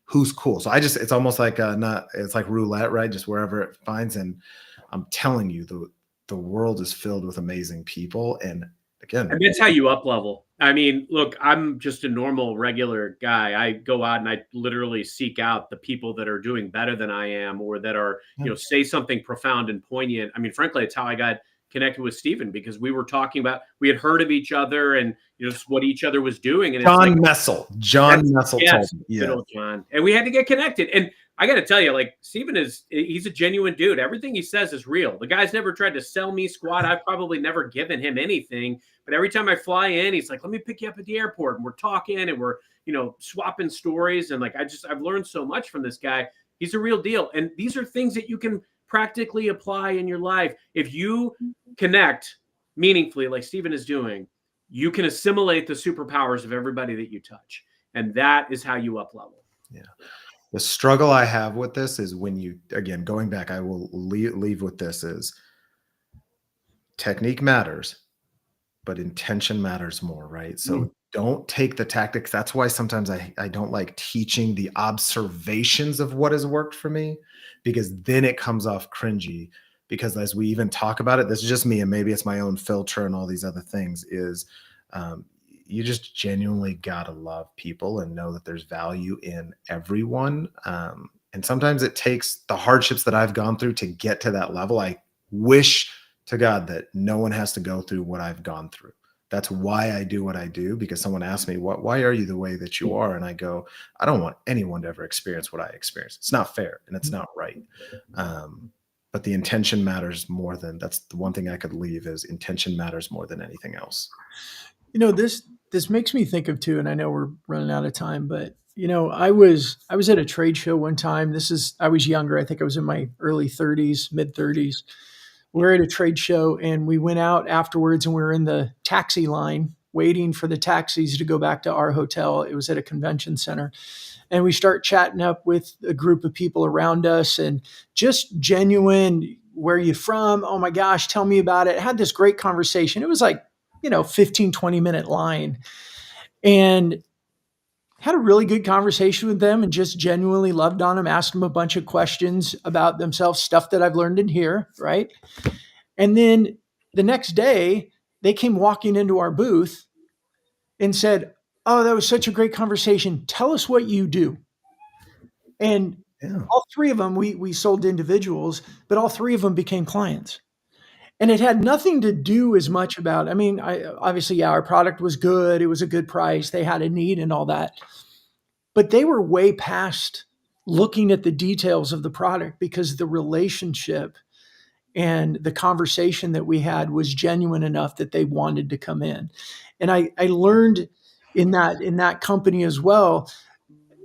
who's cool. So it's almost like it's like roulette, right? Just wherever it finds. And I'm telling you, the world is filled with amazing people. And again, and that's how you up level. I mean, look, I'm just a normal, regular guy. I go out and I literally seek out the people that are doing better than I am, or that are, you know, say something profound and poignant. I mean, frankly, it's how I got connected with Stephen, because we were talking about, we had heard of each other and, you know, what each other was doing. And John Messel told me. Yeah. John. And we had to get connected. And I got to tell you, like, Stephen he's a genuine dude. Everything he says is real. The guy's never tried to sell me squat. I've probably never given him anything, but every time I fly in, he's like, let me pick you up at the airport. And we're talking and we're, you know, swapping stories. And like, I've learned so much from this guy. He's a real deal. And these are things that you can practically apply in your life. If you connect meaningfully, like Stephen is doing, you can assimilate the superpowers of everybody that you touch. And that is how you up level. Yeah. The struggle I have with this is when you, again, going back, I will leave with this, is technique matters, but intention matters more, right? So don't take the tactics. That's why sometimes I don't like teaching the observations of what has worked for me, because then it comes off cringy. Because as we even talk about it, this is just me, and maybe it's my own filter and all these other things, is you just genuinely gotta love people and know that there's value in everyone. And sometimes it takes the hardships that I've gone through to get to that level. I wish to God that no one has to go through what I've gone through. That's why I do what I do, because someone asked me, why are you the way that you are? And I go, I don't want anyone to ever experience what I experienced. It's not fair and it's not right. but the intention matters more than, that's the one thing I could leave, is intention matters more than anything else. This makes me think of too, and I know we're running out of time, but I was at a trade show one time. I was younger. I think I was in my early 30s, mid 30s. We're at a trade show and we went out afterwards and we were in the taxi line waiting for the taxis to go back to our hotel. It was at a convention center. And we start chatting up with a group of people around us and just genuine, where are you from? Oh my gosh, tell me about it. Had this great conversation. It was like, 15, 20-minute line. And had a really good conversation with them and just genuinely loved on them, asked them a bunch of questions about themselves, stuff that I've learned in here, right? And then the next day, they came walking into our booth and said, "Oh, that was such a great conversation. Tell us what you do." And all three of them, we sold to individuals, but all three of them became clients. And it had nothing to do as much about, obviously, yeah, our product was good. It was a good price. They had a need and all that. But they were way past looking at the details of the product because the relationship and the conversation that we had was genuine enough that they wanted to come in. And I learned in that company as well.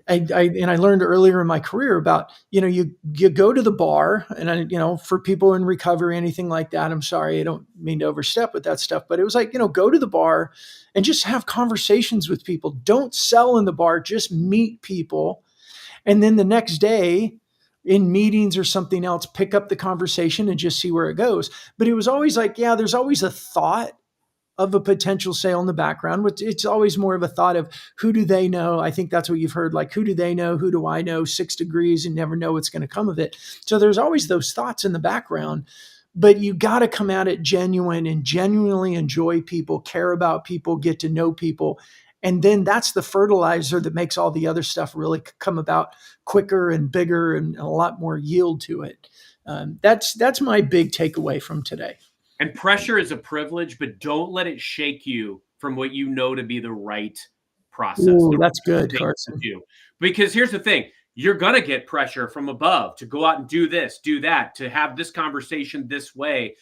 I learned earlier in my career about, you go to the bar and for people in recovery, anything like that, I'm sorry, I don't mean to overstep with that stuff, but it was like, go to the bar and just have conversations with people. Don't sell in the bar, just meet people. And then the next day in meetings or something else, pick up the conversation and just see where it goes. But it was always like, yeah, there's always a thought of a potential sale in the background, which it's always more of a thought of who do they know? I think that's what you've heard, like, who do they know? Who do I know? 6 degrees and never know what's going to come of it. So there's always those thoughts in the background, but you got to come at it genuine and genuinely enjoy people, care about people, get to know people. And then that's the fertilizer that makes all the other stuff really come about quicker and bigger and a lot more yield to it. That's my big takeaway from today. And pressure is a privilege, but don't let it shake you from what you know to be the right process. Ooh, that's good, Carson. Because here's the thing. You're going to get pressure from above to go out and do this, do that, to have this conversation this way.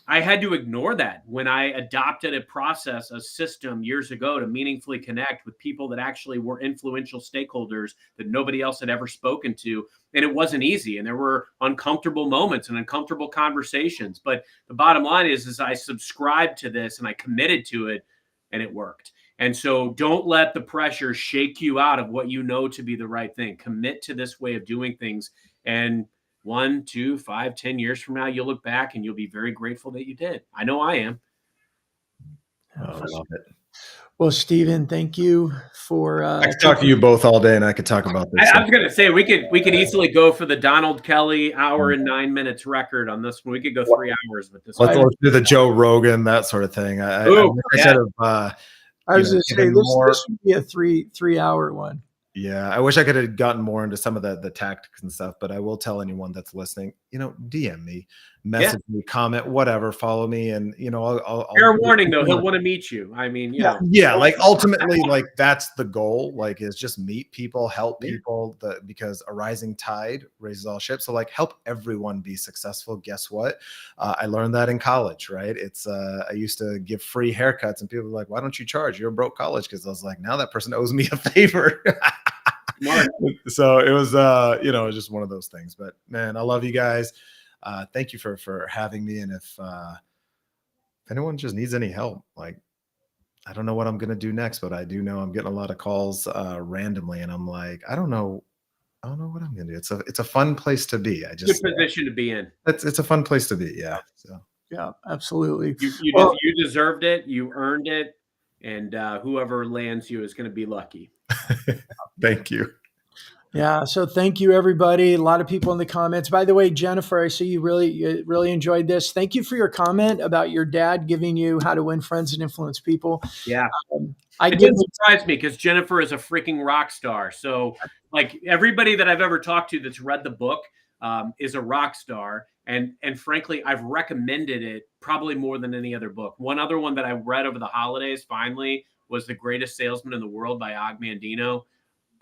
I had to ignore that when I adopted a process, a system years ago to meaningfully connect with people that actually were influential stakeholders that nobody else had ever spoken to. And it wasn't easy. And there were uncomfortable moments and uncomfortable conversations. But the bottom line is I subscribed to this and I committed to it and it worked. And so don't let the pressure shake you out of what you know to be the right thing. Commit to this way of doing things. And 1, 2, 5, 10 years from now, you'll look back and you'll be very grateful that you did. I know I am. Oh, I love it. Well, Stephen, thank you for. I could talk to you both all day, and I could talk about this. I was going to say we could easily go for the Donald Kelly hour and 9 minutes record on this one. We could go 3 hours with this. Let's do the Joe Rogan, that sort of thing. I was going to say this would be a three hour one. Yeah, I wish I could have gotten more into some of the tactics and stuff, but I will tell anyone that's listening, DM me, message me, comment, whatever, follow me, and I'll fair warning though, he'll want to meet you. I mean, yeah, like ultimately, like that's the goal, like is just meet people, help people, because a rising tide raises all ships. So like help everyone be successful. Guess what? I learned that in college, right? It's I used to give free haircuts, and people were like, "Why don't you charge? You're a broke college." Because I was like, now that person owes me a favor. So it was just one of those things. But man, I love you guys. Thank you for having me. And if anyone just needs any help, like I don't know what I'm gonna do next, but I do know I'm getting a lot of calls randomly, and I'm like, I don't know what I'm gonna do. It's a fun place to be. I just good position to be in. It's a fun place to be. Yeah. So yeah, absolutely. You deserved it. You earned it. And whoever lands you is going to be lucky. Thank you. Yeah. So thank you, everybody. A lot of people in the comments. By the way, Jennifer, I see you really enjoyed this. Thank you for your comment about your dad giving you how to win friends and influence people. Yeah. It didn't surprise me because Jennifer is a freaking rock star. So like everybody that I've ever talked to that's read the book is a rock star. And frankly, I've recommended it probably more than any other book. One other one that I read over the holidays finally was The Greatest Salesman in the World by Og Mandino.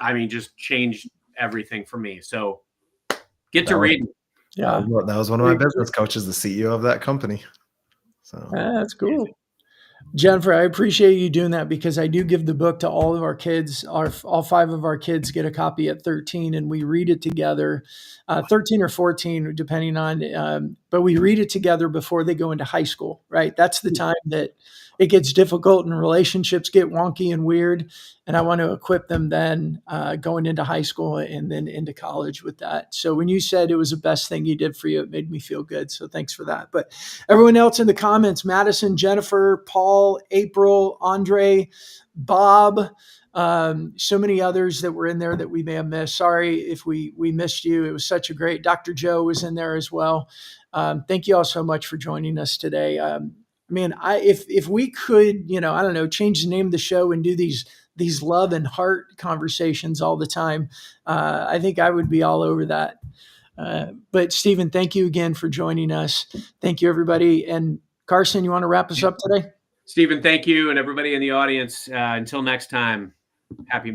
I mean, just changed everything for me. So get to reading. Yeah. That was one of my business coaches, the CEO of that company. So that's cool. Jennifer, I appreciate you doing that because I do give the book to all of our kids. All 5 of our kids get a copy at 13 and we read it together, 13 or 14, depending on, but we read it together before they go into high school, right? That's the time that it gets difficult and relationships get wonky and weird. And I want to equip them then going into high school and then into college with that. So when you said it was the best thing you did for you, it made me feel good. So thanks for that. But everyone else in the comments, Madison, Jennifer, Paul, April, Andre, Bob, so many others that were in there that we may have missed. Sorry if we missed you. It was such a great, Dr. Joe was in there as well. Thank you all so much for joining us today. Man, if we could, I don't know, change the name of the show and do these love and heart conversations all the time, I think I would be all over that. But Stephen, thank you again for joining us. Thank you, everybody. And Carson, you want to wrap us up today? Stephen, thank you. And everybody in the audience, until next time, happy